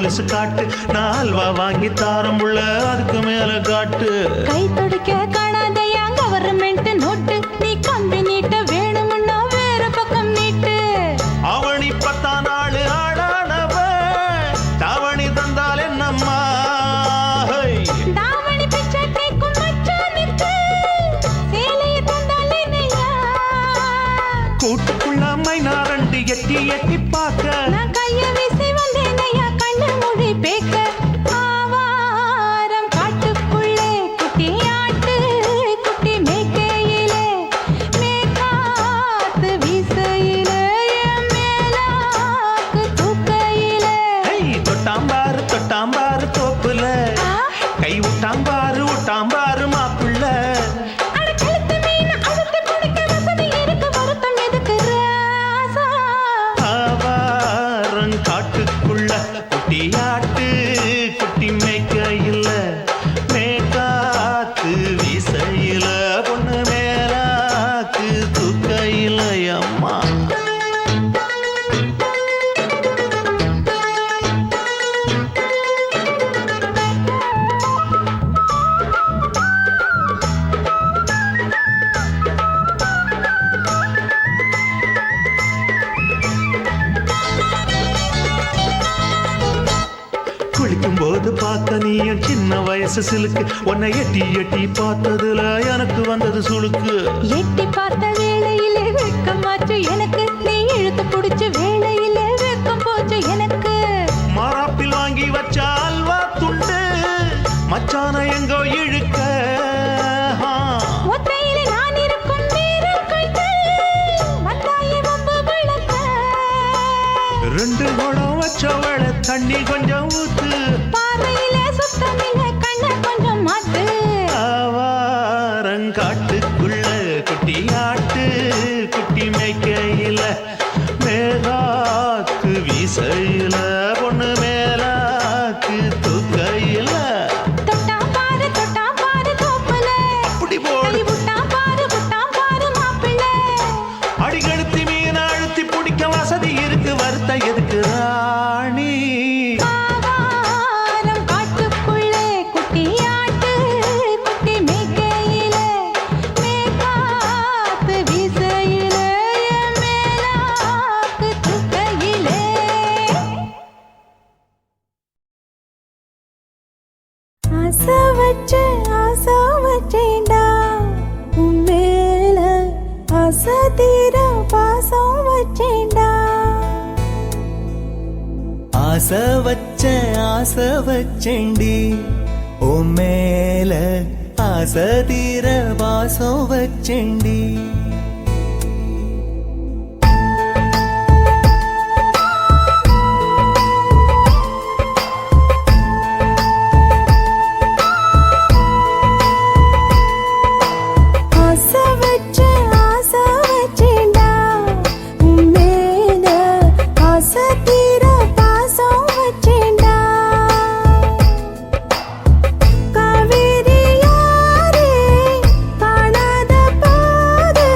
S11: கொலுசு காட்டு, நான் அல்வா வாங்கி தாரம் புள்ள அதுக்கு மேல காட்டு.
S2: கை துடிக்க காணாதையா கவர்மெண்ட் நோட்டு, நீ கம்பி நீட்ட வேணும்னா வேற பக்கம் நீட்டு.
S11: அவனி 10 நாள் ஆடானவ தாவணி தந்தால் என்னம்மா?
S2: தாவணி பிச்சை கேக்கும் மச்சானுக்கு சேலையை தந்தால் என்னையா?
S11: கூட்டுக்குள்ள மைனாரண்டு எட்டி எட்டி பார்க்க,
S2: நான் கைய வீசி வந்தேனையா கண்ணு மொழி பேக்க. ஆவாரம் காட்டுக்குள்ளே குட்டி ஆட்டு குட்டி மேய்க்கையிலே, மேற்காத்து வீசையிலே, என் மேலாக்கு தூக்கையிலே.
S11: தொட்டாம்பாரு தொட்டாம்பாரு தோப்புல, கை விட்டாம்பாரு விட்டாம்பாரு மாப்பிள்ள.
S2: அட கழுத்து மீன் அழுத்து குடிக்க வசதி இருக்கு, வருத்தம் எதுக்கு ராசா?
S11: ஆவாரம் காட்டுக்குள்ள குட்டியாட்டு குட்டி மேய்க்கையில, மேற்காத்து வீசையில, பொண்ணு மேலாக்கு தூக்கையில அம்மா. குளிக்கும் போது பார்த்த நீயும் சின்ன வயசு சிலுக்கு, உன்னை எட்டி எட்டி பார்த்ததுல எனக்கு வந்தது சுளுக்கு.
S2: எட்டி பார்த்த வேளையிலே வெட்கமாச்சு எனக்கு, நீ இழுத்து புடிச்சு வேளையிலே வெட்கம் போச்சு எனக்கு.
S11: மாறாப்பில் வாங்கி வச்ச அல்வா துண்டு மச்சான எங்கோ இழுக்க.
S2: ஒத்தையிலே நான் இருக்கும் நேரம் கழித்து வந்தாயே வம்பு விளக்க.
S11: 2 குடம் வச்சவள தண்ணி கொஞ்சம் ஊத்து,
S2: பார்வையிலே சுத்தமில்லை கண்ணை கொஞ்சம் மாத்து.
S11: ஆவாரங்காட்டுக்குள்ள குட்டியாட்டு குட்டி மேய்க்கையில, மேலாக்கு வீசையில, பொண்ணு மேலாக்கு தூக்கையில.
S2: தொட்டாம் பாரு தோப்புல,
S11: அப்படி போடு.
S2: கை விட்டாம் பாரு மாப்பிள்ளை.
S11: அடிகழுத்தி மீன் அழுத்தி பிடிக்க வசதி இருக்கு, வருத்த எதுக்கு ராணி?
S2: ஆவாரம் காட்டுக்குள்ளே குட்டியாட்டு குட்டி மேய்க்கையிலே, மேற்காத்து வீசையிலே, என் மேலாக்கு தூக்கையிலே. ஆசை வச்சேன்டா உன் மேல, ஆசை தீர பாசம் வச்சேன்டா.
S1: ஆசை வச்சேண்டி உன் மேல, ஆசை தீர வாசம் வச்சேண்டி.
S2: ஆசை வச்சேன்டா உன் மேல, ஆசை தீர பாசம் வச்சேன்டா. காவேரி யாரே காணாத போது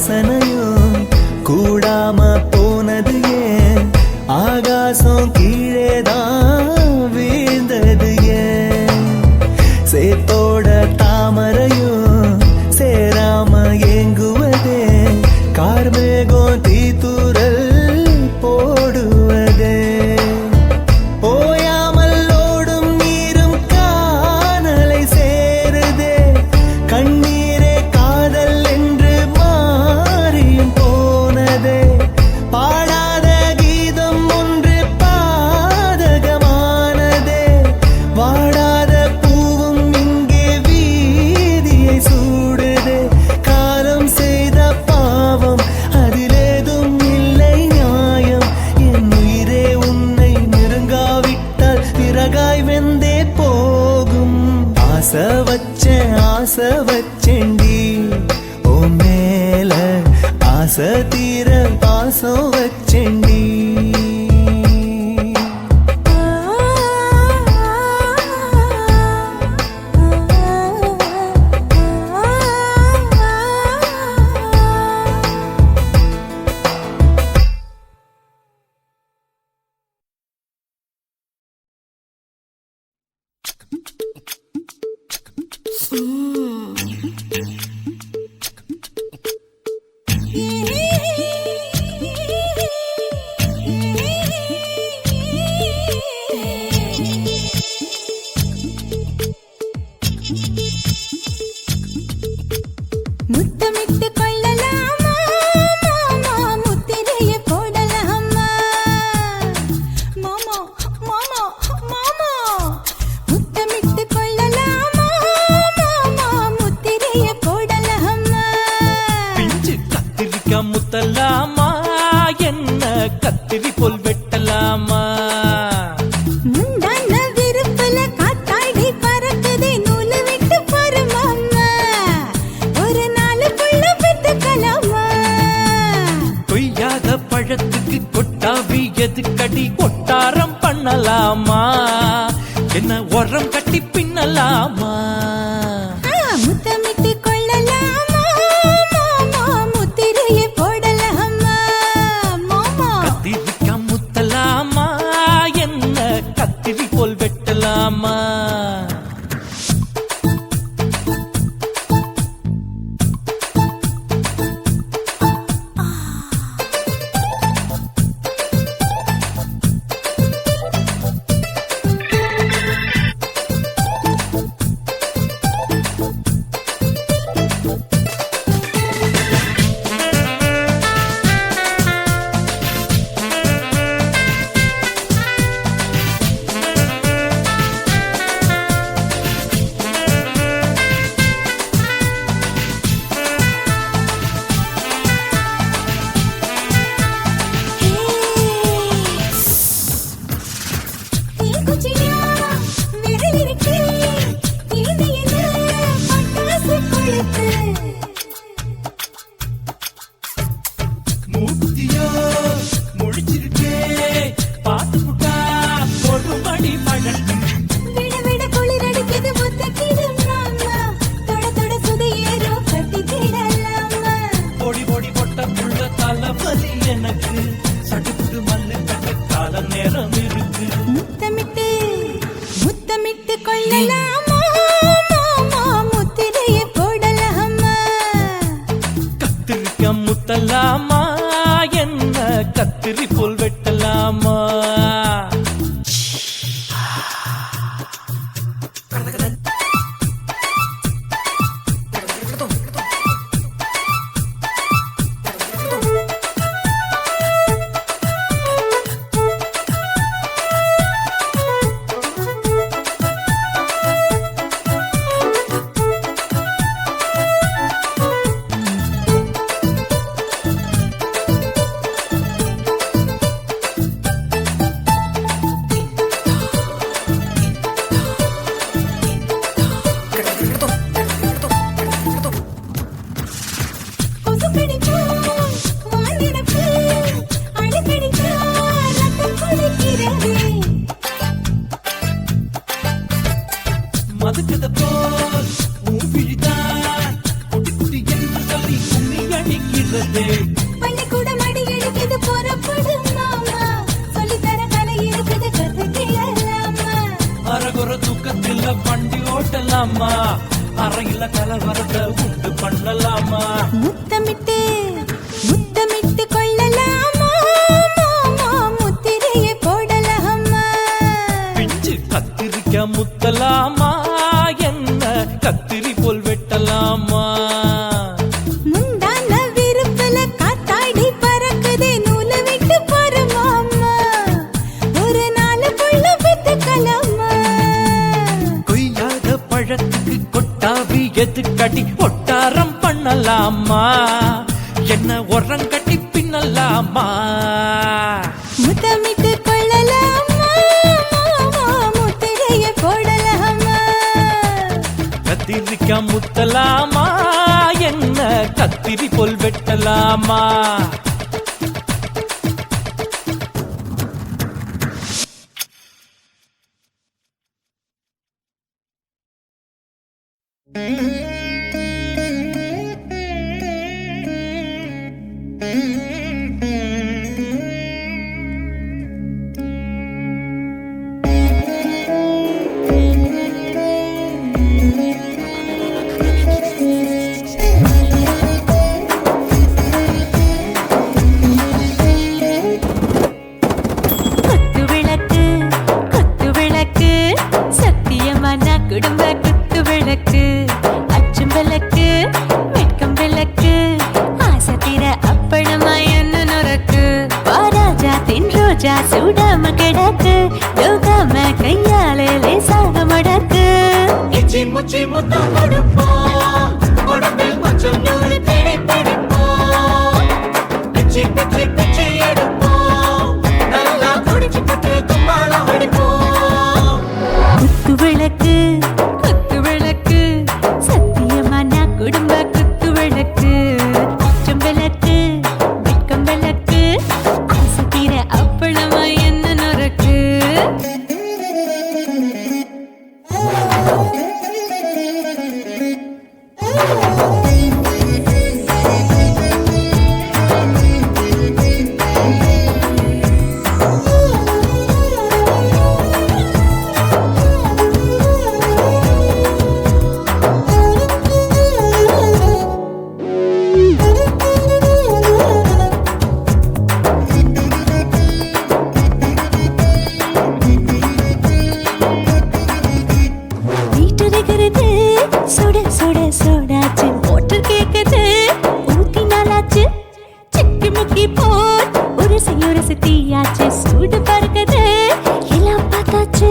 S1: வாசனையும் கூடாம போனது ஏன் ஆகாசம் கீழேதான் வீழ்ந்தது ஏன் சேத்தோட தாமரையும் சேராம ஏங்குவதே கார்மேகம் தீத்துரல் போடுவதே ஓயாமல் ஓடும் நீரும் காணலை சேருதே கண்ணீரே காதல் என்று மாறியும் போனதே பாடாத கீதம் ஒன்று பாதகமானதே வாடாத பூவும் இங்கே வீதியை சூடுதே காலம் செய்த பாவம் அதிலேதும் இல்லை நியாயம் என் உயிரே உன்னை நெருங்காவிட்டால் பிறகாய் வெந்தே போகும் ஆசை வச்சேன்டி ஓ மேல ஆசை தீர பாசம் வச்சேன்டி
S2: முத்தமிட்டு கொள்ளலாமா மாமா முத்திரைய போடலாமா மாமா மாமா மாமா முத்தமிட்டு கொள்ளலாமா மாமா முத்திரைய போடலாமா
S1: பிஞ்சு கத்திரிக்கா முத்தலாமா என்ன கத்திரி போல் வெட்டலாமா
S2: முந்தான விருப்பல காத்தாடி பறக்குதே நூலு விட்டு பாரு மாமா ஒரு நாளுக்குள்ள பெத்துக்கலாமா
S1: கொய்யாத பழத்துக்கு கொட்டாவி எதுக்கடி கொட்டாரம் பண்ணலாமா என்ன உரம் கட்டி பின்னலாமா
S2: முத்தமிட்டு கொள்ளலாமா மாமா முத்திரைய போடலாமா மாமா
S1: கத்திரிக்கா முத்தலாமா என்ன கத்திரி போல் வெட்டலாமா மூத்தியோ முழிச்சிருக்கே பாத்து புட்டா கொடுமடி பழக்கு
S2: விட விட குளிர் அடிக்குது முத்தக்கிடும் மாமா தொட தொட சுதையேறும் கட்டி கிடலாமா
S1: பொடி பொடி பொட்ட புள்ள தலைவலி எனக்கு சடுக்குடு மல்லு கட்ட கால நேரம் இருக்கு
S2: முத்தமிட்டு முத்தமிட்டு கொள்ளலாமா மாமா முத்திரைய போடலாமா
S1: கத்திரிக்கா முத்தலாமா என்ன கத்திரி போல் வெட்டலாமா சொல்லுதே.
S5: பள்ளிக்கூட மடி எடுக்குது புறப்படும் மாமா சொல்லித்தர கலை இருக்குது கத்துக்கலாமா
S1: அரகுற தூக்கத்தில் வண்டி ஓட்டலாமா அறையில கலவரத்தை உண்டு பண்ணலாமா
S5: முத்தமிட்டு முத்தமிட்டு கொள்ளலாமா மாமா முத்திரையை போடலாமா
S1: பிஞ்சு கத்திரிக்க முத்தலாமா என்ன கத்திரி போல் வெட்டலாமா
S5: முந்தான விருப்பல காத்தாடி பறக்குதே நூல விட்டு போற மாமா ஒரு நாள் புள்ள பெத்துக்கலாமா
S1: கொய்யாத பழத்துக்கு கொட்டாவி எதுக்கடி ஒட்டாரம் பண்ணலாமா என்ன உரங்கட்டி பின்னலாமா
S5: முத்தமிட்டு கொள்ளலாமா மாமா முத்திரையை போடலாமா
S1: கத்திரிக்க முத்தலாமா என்ன கத்திரி போல் வெட்டலாமா
S2: குத்து விளக்கு சத்தியமான குடும்ப குத்து விளக்கு அச்சும் விளக்கு வெட்கம் விளக்கு ஆசை தீர அப்பளமா என்ன நுறக்கு வாராஜா தின் ரோஜா சூடாம கிடக்கு யோகாம கையாலே லேசாக மடக்கு
S1: இச்சி முச்சி முத்தம் கொடுப்போம் உடம்பில் கொஞ்சம் நூறு தேடி பிடிப்போம் பிச்சி பிச்சி பிச்சி எடுப்போம் நல்லா குடிச்சு பட்டு கும்பாலம் அடிப்போம்
S2: குத்து விளக்கு சத்தியமான குடும்ப குத்து விளக்கு அச்சும் விளக்கு வெட்கம் விளக்கு ஆசை தீர அப்பளமா என்ன நுறக்கு வீட்டுருகிறது சுட சுட சோடாச்சு மோட்டர் கேக்குது ஊத்தி நாளாச்சு சிக்கி முக்கி போர் உரசி தீயாச்சு சூடு பறக்குது எல்லாம் பார்த்தாச்சு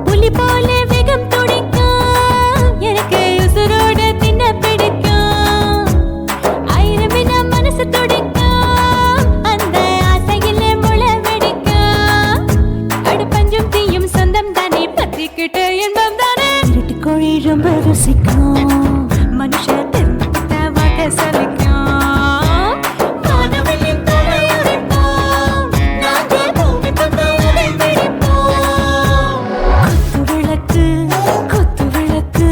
S2: புலி போல வேகம் துடிக்கும் எனக்கு உசுரோட தின்ன பிடிக்கும் ஆயிரம் மனசு துடிக்கும் அந்த ஆசையில முளை வெடிக்கும் அடுப்பஞ்சும் தீயும் சொந்தம் தானே பத்திக்கிட்டு இன்பம் தானே இருட்டு கோழி ரொம்ப ருசிக்கும் மனுஷ தெரிஞ்சுக்கிட்ட வாக்க சலிக்கும் வானவெளியின் தலையுடைப்போம் நாங்க பூமி தந்த உடை வெடிப்போம் குத்து விளக்கு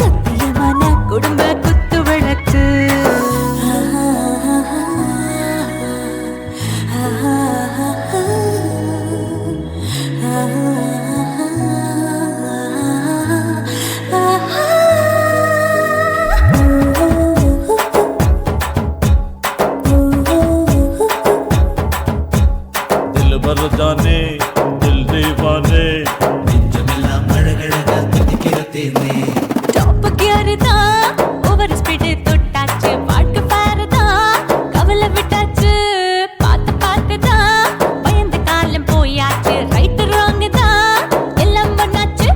S2: சத்தியமான குடும்ப குத்து விளக்கு
S11: दिल भर जाने दिल दीवाने
S2: டாப் கியர் தான் ஓவர் ஸ்பீடு தொட்டாச்சு வாழ்க்கை பாரு தான் கவலை விட்டாச்சு பார்த்து தான் பயந்து காலம் போயாச்சு ரைட் ராங் தான் எல்லாம் பண்ணாச்சு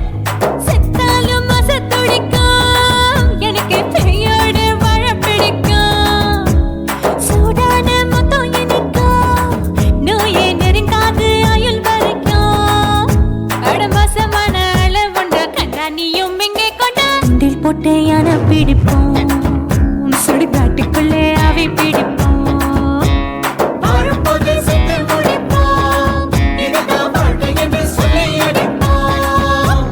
S2: செத்தாலும் மச துடிக்கும் எனக்கு பெரியோட வாழ பிடிக்கும் சூடான மொத்தம் எனக்கும் நோயே நெருங்காது ஆயுள் வரைக்கும் அடமாசமான அளவுண்ட கண்டா நீயும் இங்கே கொண்டா உண்டில் போட்டு யானை பிடிப்போம் சுடுகாட்டுக்குள்ளே அவை பிடிப்போம் வாழும்போது செத்து முடிப்போம் இதுதான் வாழ்க்கை என்று சொல்லி அடிப்போம்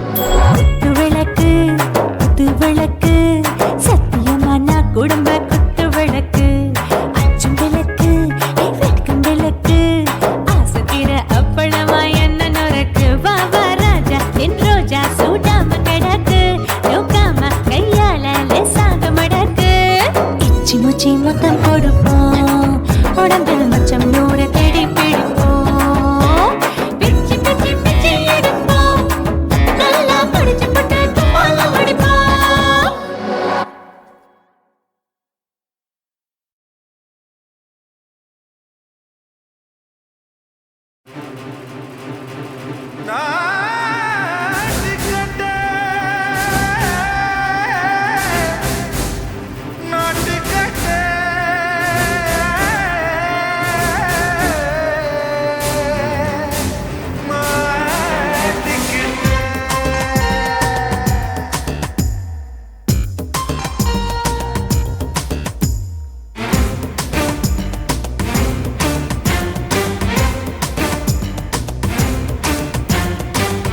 S2: குத்து விளக்கு சத்தியமான குடும்ப குத்து விளக்கு
S5: மூச்சி முத்தம் கொடுப்போம் உடம்பில் மச்சம் நூற தேடி பிடிப்போம் பிச்சி பிச்சி பிச்சி எடுப்போம் நல்லா படிச்சு பட்டு தும்பால படிப்போம்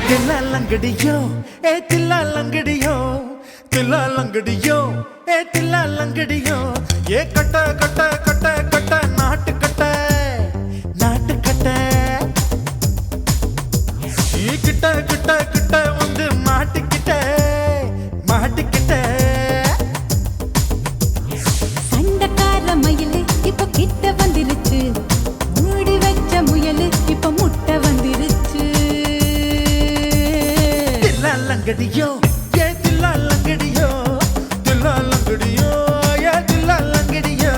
S1: தில்லாலங்கடியோ ஏ தில்லாலங்கடியோ தில்லாலங்கடியோ ஏ தில்லாலங்கடியோ ஏ கட்ட கட்ட கட்ட கட்ட நாட்டு கட்ட நாட்டு கட்ட நீ கிட்ட கிட்ட கிட்ட வந்து மாட்டிக்கிட்ட மாட்டிக்கிட்ட
S2: சண்டக்கார மயிலு இப்ப கிட்ட வந்துருச்சு மூடி வச்ச முயலு இப்ப முட்டை வந்துருச்சு
S1: தில்லாலங்கடியோ ஏ தில்லாலங்கடியோ தில்லாலங்கடியோ ஏ தில்லாலங்கடியோ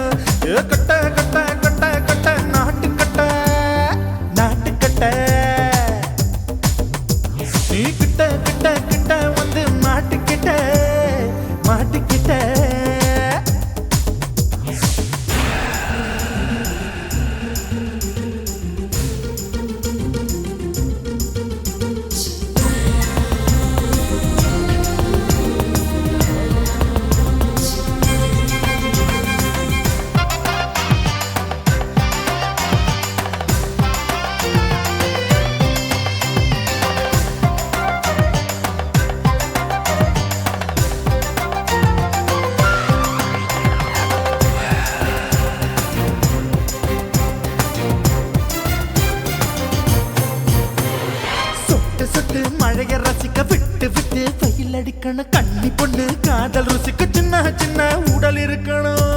S1: ஏ கட்ட கட்ட கட்ட கட்ட நாட்டு கட்ட நாட்டு கட்ட நீ கிட்ட கிட்ட கிட்ட வந்து மாட்டிக்கிட்ட மாட்டிக்கிட்ட சொட்டு சொட்டு மழைய ரசிக்க விட்டு விட்டு வெயில் அடிக்கணும் கண்ணி பொண்ணு காதல் ருசிக்க சின்ன சின்ன உடல் இருக்கணும்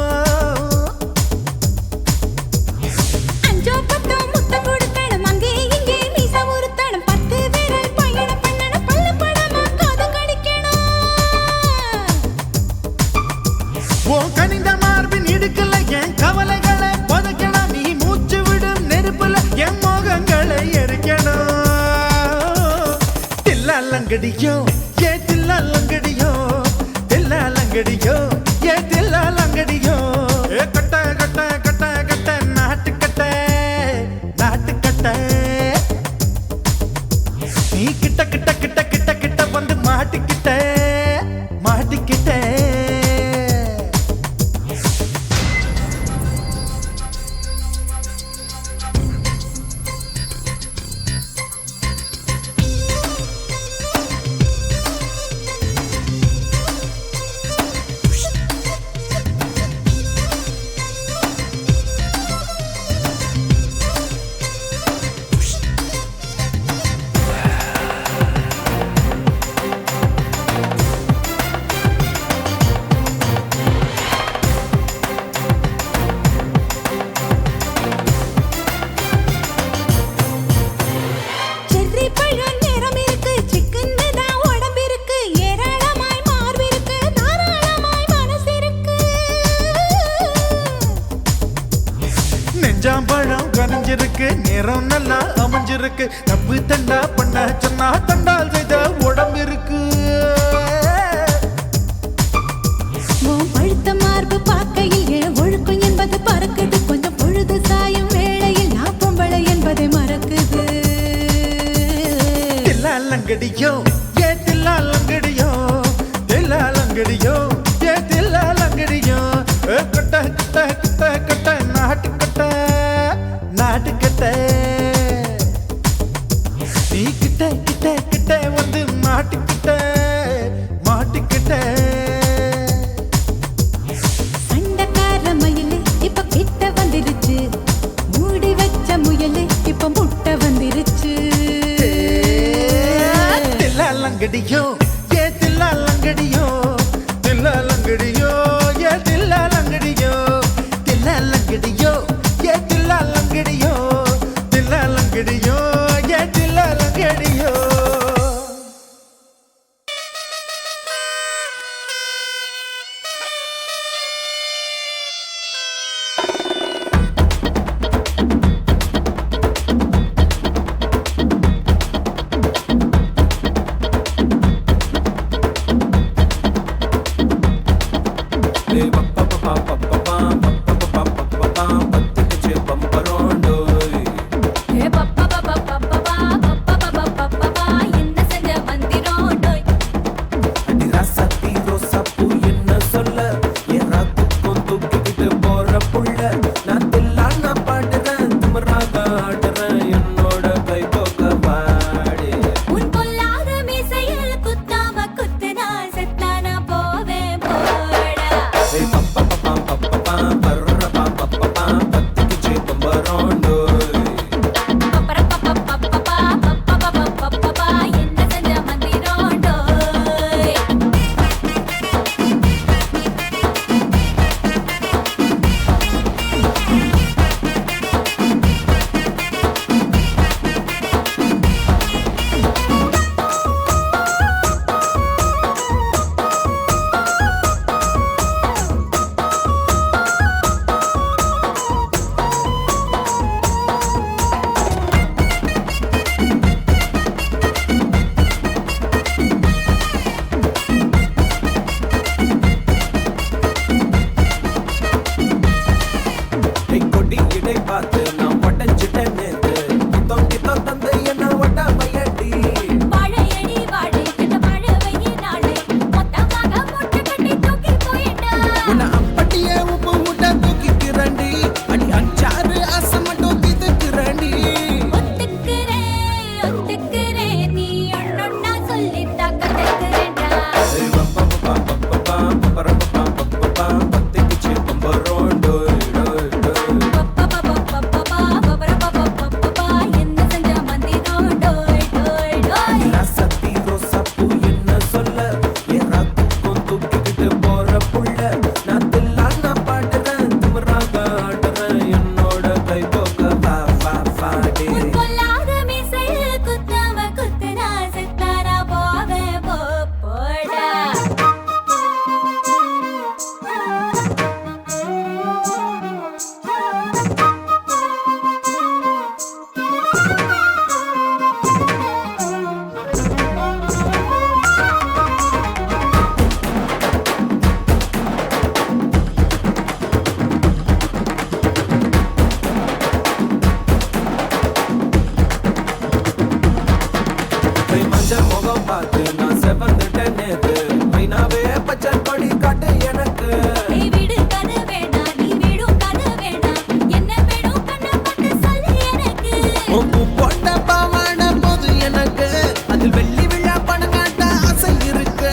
S2: அஞ்சோ பத்தோ முத்தம் கொடுக்கணும் அங்கே இங்கே மீசா உருத்தணும் 10 விரல் பயணம் பண்ணணும் பல்ல படமா காது கடிக்கணும்
S1: உன் கனிந்த மார்பின் இடுக்கல என் கவலைகளை புதைக்கணும் நீ மூச்சு விடும் நெருப்புல என் மோகங்களை எரிக்கணும் தில்லாலங்கடியோ ஏ தில்லாலங்கடியோ தில்லாலங்கடியோ ஏ தில்லாலங்கடியோ ஏ கட்ட கட்ட கட்ட கட்ட நாட்டு கட்ட நாட்டு கட்ட நீ கிட்ட கிட்ட கிட்ட கிட்ட கிட்ட வந்து மாட்டிக்கிட்ட மாட்டிக்கிட்ட
S2: செர்ரி பழம் நிறம் இருக்கு சிக்கன்னு தான் உடம்பு இருக்கு ஏராளமாய் மார்பு இருக்கு தாராளமாய் மனசு இருக்கு
S1: நெஞ்சாம்பழம் கனிஞ்சிருக்கு நிறம் நல்லா அமைஞ்சிருக்கு தப்பு தண்டா பண்ண சொன்னா தண்டால் செய்த உடம்பு இருக்கு
S2: உன் பழுத்த மார்பு பார்க்கையில் என் ஒழுக்கம் என்பது பறக்குது கொஞ்சம் பொழுது சாயும் வேளையில் நான் பொம்பளை என்பதை மறக்குது
S1: தில்லாலங்கடியோ ஏ தில்லாலங்கடியோ தில்லாலங்கடியோ ஏ தில்லாலங்கடியோ ஏ கட்ட கட்ட கட்ட கட்ட நாட்டு கட்ட நாட்டு கட்ட நீ கிட்ட கிட்ட கிட்ட வந்து மாட்டிக்கிட்ட மாட்டிக்கிட்ட
S2: சண்டக்கார மயிலு இப்ப கிட்ட வந்துருச்சு மூடி வச்ச முயலு இப்ப முட்டை வந்துருச்சு
S1: தில்லாலங்கடியோ ஏ தில்லாலங்கடியோ தில்லாலங்கடியோ ஏ தில்லாலங்கடியோ பார்த்து நான் செவந்துட்டேன் நேத்து மைனாவே பச்சை கொடி காட்டு எனக்கு
S5: நீ விடு கதை வேணாம் நீ விடும் கதை வேணாம் என்ன வேணும் கண்ணை பார்த்து சொல்லு எனக்கு
S1: உப்பு போட்ட பாவாட போது எனக்கு அதில் வெள்ளி விழா பணம் காட்ட ஆசை இருக்கு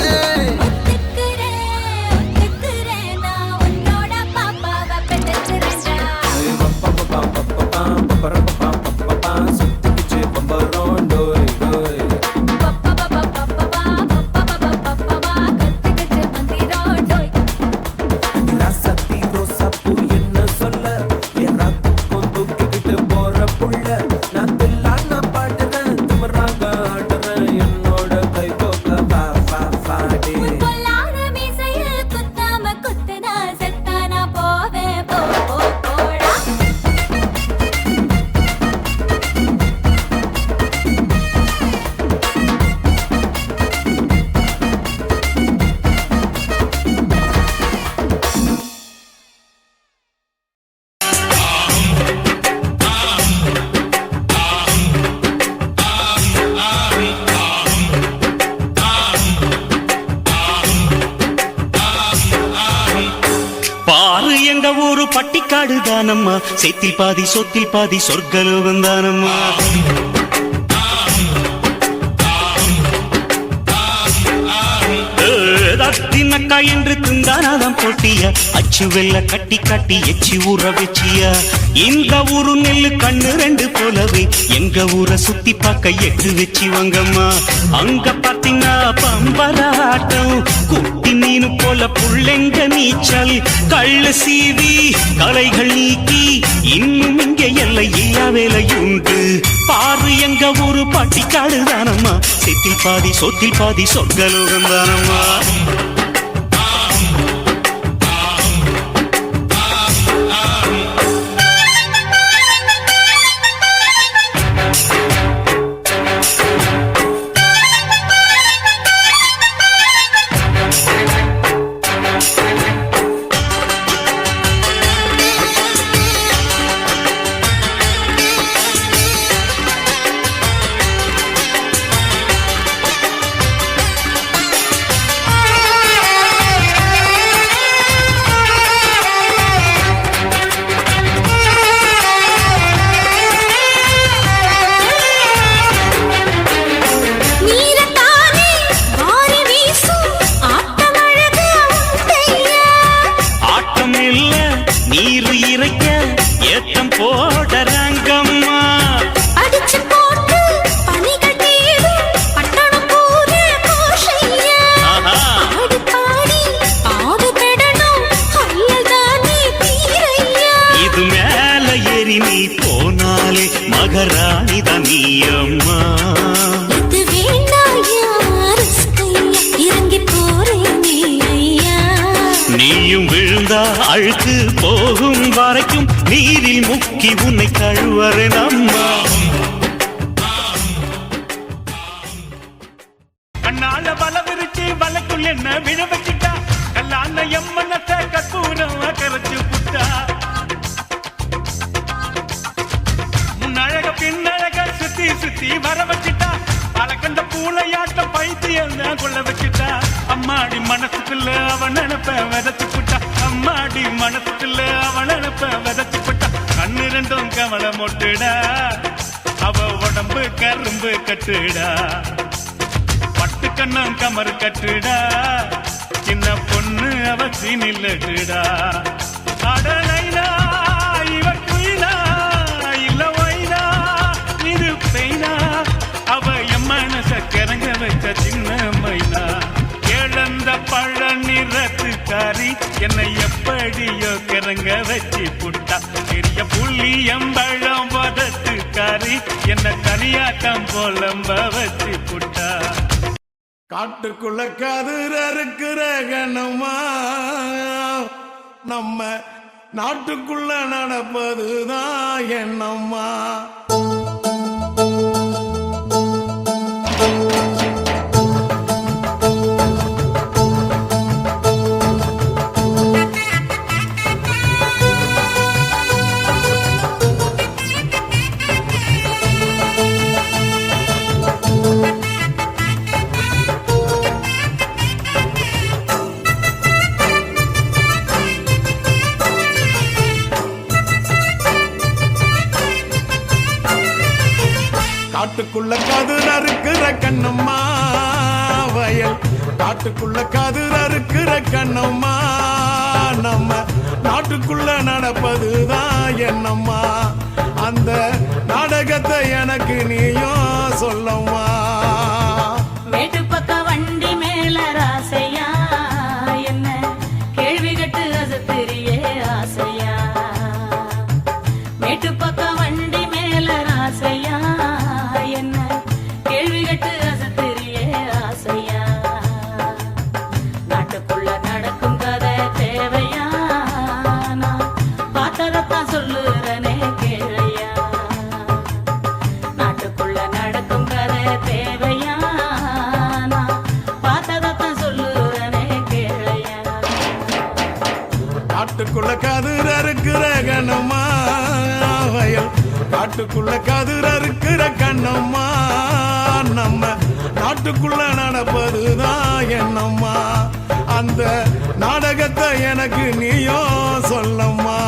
S5: ஒத்துக்கிறேன் நான் உன்னோட பாப்பாவை பெற்றுறேன்டா
S1: சுத்திச்சு பம்பரம் டோய் டோய் சத்தி ரோசாப்பூ என்ன சொல்ல என் ராத்துக்கும் தூக்கிக்கிட்டு போற புள்ள நான் தில்லான பாடுறேன் திமிராக ஆடுறேன் என்னோட கை கோக்க பா பா பாடி
S5: பொல்லாத மீசையில் குத்தாம குத்துனா செத்தானா போவேன் போடா
S10: பாரு எங்க ஊரு பட்டிக்காடு தானம்மா சேத்தில் பாதி சொத்தில் பாதி சொர்க்கலோகம் தானம்மா தின்னக்கா என்று திந்தானாதான் போட்டியா அச்சு வெள்ள கட்டி கட்டி எச்சி ஊற வச்சியா இந்த ஊரு நெல்லு கண்ணு ரெண்டு போலவே எங்க ஊரை சுத்தி பார்க்க எட்டு வச்சு வாங்கம்மா அங்க பாத்தீங்கன்னா பம்பராட்டம் குட்டி மீனு போல புள்ளெங்க நீச்சல் கள்ளு சீவி கலைகள் நீக்கி இன்னும் இங்க எல்லை இல்லா வேலையுண்டு பாரு எங்க ஊரு பட்டிக்காடு தானம்மா செத்தில் பாதி சொத்தில் பாதி சொர்க்கலோகம் தானம்மா நீரு இறைக்க ஏத்தம் போடறாங்கம்மா
S5: அடிச்சு போட்டு பனிகள் தேடும் பட்டணம் போற கோஷையா ஆடி பாடி ஆடு பெடணும் ஐயல் தானே தீரையா
S10: இது மேல ஏறி நீ போனாலே மகராணி தனியம்மா
S5: இது வேண்டாயா ரிஸ்கையா இறங்கி போறேனே ஐயா
S10: நீயும் விழுந்தா அழுக்கு போகும் வரைக்கும் நீரில் முக்கி உன்னை கழுவறேன் அம்மா கண்ணால வல விரிச்சு வலைக்குள் என்ன விழ வச்சுட்டா கல்லான எம்மனத்தை கற்பூரம் கரைச்சு புட்டா முன்னழக பின்னழக சுத்தி சுத்தி வர வச்சுட்டா பலக்கண்ட பூளையாட்டம் பைத்தியம் கொள்ள வச்சுட்டா அம்மாடி மனசுக்குள்ள அவன் நினைப்ப விதைச்சு புட்டா அம்மாடி மனசுக்குள்ள அவன் நினைப்ப விதைச்சு புட்டா கண்ணு ரெண்டும் கவலை மொட்டுடா அவ உடம்பு கரும்பு கட்டுடா பட்டு கண்ணம் கமர் கட்டுடா சின்ன பொண்ணு அவ சீனில்லடா அடலைனா இவ குயிலா இல்ல வைனா இது பெய்னா அவ என் மனச கிறங்க வச்ச சின்ன மைனா இழந்த பழ நிறத்துக்காரி என்னை எப்படியோ கிறங்க வச்சு புட்டா பெரிய புள்ளி எம்பழம் வதத்துக்காரி என்ன தனியாட்டம் போலம்ப வச்சு புட்டா
S4: காட்டுக்குள்ள கதிர இருக்கிற கணமா நம்ம நாட்டுக்குள்ள நடப்பதுதான் என்னம்மா காட்டுக்குள்ள கதிர் அறுக்கிற கண்ணம்மா வயல் காட்டுக்குள்ள கதிர் அறுக்கிற கண்ணம்மா நம்ம நாட்டுக்குள்ள நடப்பதுதான் என்னம்மா அந்த நாடகத்தை எனக்கு நீயும் சொல்லம்மா
S1: மேட்டு பக்க வண்டி மேல ராசையா என்ன கேள்வி கட்டு அசத்திரியே ஆசையா மேட்டு பக்க வண்டி மேல ராசையா என்ன கேள்வி கட்டு அசத்திரியே ஆசையா நாட்டுக்குள்ள நடக்கும் கதை தேவையா நான் பார்த்ததத்தான் சொல்லுறனே கேளையா நாட்டுக்குள்ள நடக்கும் கதை தேவையா நான் பார்த்ததத்தான் சொல்லுறனே கேளையா
S4: காட்டுக்குள்ள கதிர் அறுக்கிற கண்ணம்மா வயல் காட்டுக்குள்ள கதிர் அறுக்கிற கண்ணம்மா நம்ம நாட்டுக்குள்ள நடப்பதுதான் என்னம்மா அந்த நாடகத்தை எனக்கு நீயும் சொல்லம்மா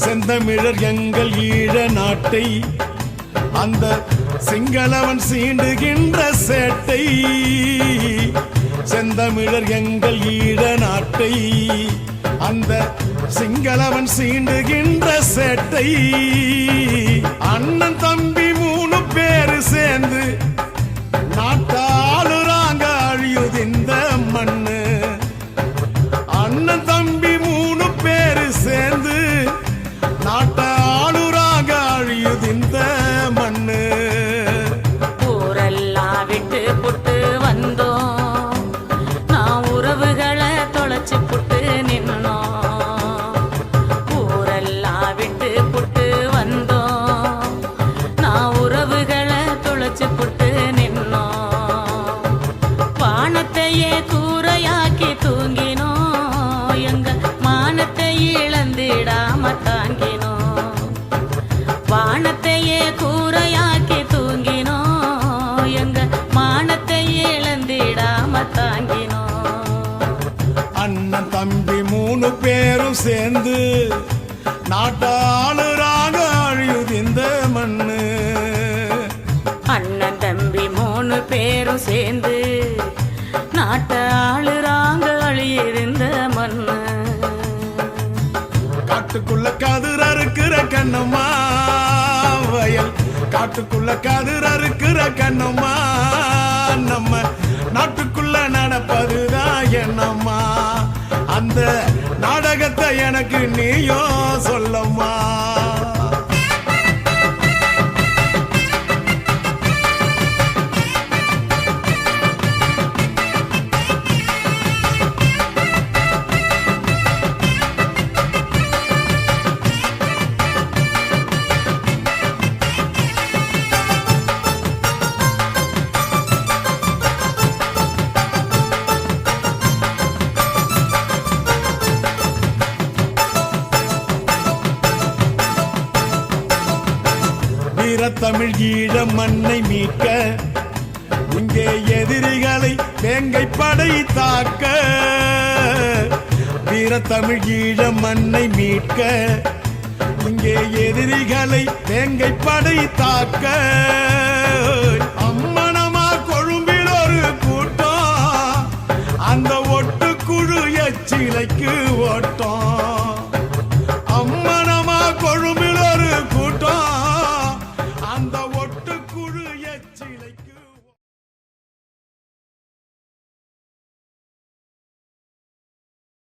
S4: செந்தமிழர் எங்கள் ஈழ நாட்டை அந்த சிங்களவன் சீண்டுகின்ற சேட்டை செந்தமிழர் எங்கள் ஈழ நாட்டை அந்த சிங்களவன் சீண்டுகின்ற சேட்டை அண்ணன் தம்பி 3 பேரு சேர்ந்து நாட்டாளுறாங்க அழியுது இந்த மண்ணு அண்ணன் தம்பி 3 பேரு சேர்ந்து நாட்டாளுறாங்க அழியுது இந்த மண்ணு
S1: ஊரெல்லாம் விட்டு புட்டு வந்தோம் நான் உறவுகளை தொலைச்சு புட்டு நின்னோம் ஊரெல்லாம் விட்டு புட்டு வந்தோம் நான் உறவுகளை தொலைச்சு புட்டு நின்னோம் வானத்தையே கூரையாக்கி தூங்கினோம் எங்க மானத்தை இழந்திடாம தாங்கினோம் வானத்தையே கூரையாக்கி தூங்கினோம் எங்க மானத்தை இழந்திடாம தாங்கினோம்
S4: அண்ணன் தம்பி 3 பேரும் சேர்ந்து நாட்டாளுறாங்க அழியுது இந்த மண்ணு
S1: அண்ணன் தம்பி 3 பேரும் சேர்ந்து நாட்டை ஆளுறாங்க அழியிருந்த மண்ணு
S4: காட்டுக்குள்ள கதிர் அறுக்கிற கண்ணம்மா வயல் காட்டுக்குள்ள கதிர் அறுக்கிற கண்ணம்மா நம்ம நாட்டுக்குள்ள நடப்பதுதான் என்னம்மா அந்த நாடகத்தை எனக்கு நீயும் சொல்லம்மா தமிழ் ஈழ மண்ணை மீட்க இங்கே எதிரிகளை வேங்கை படை தாக்க வீரத்தமிழ் ஈழ மண்ணை மீட்க இங்கே எதிரிகளை வேங்கை படை தாக்க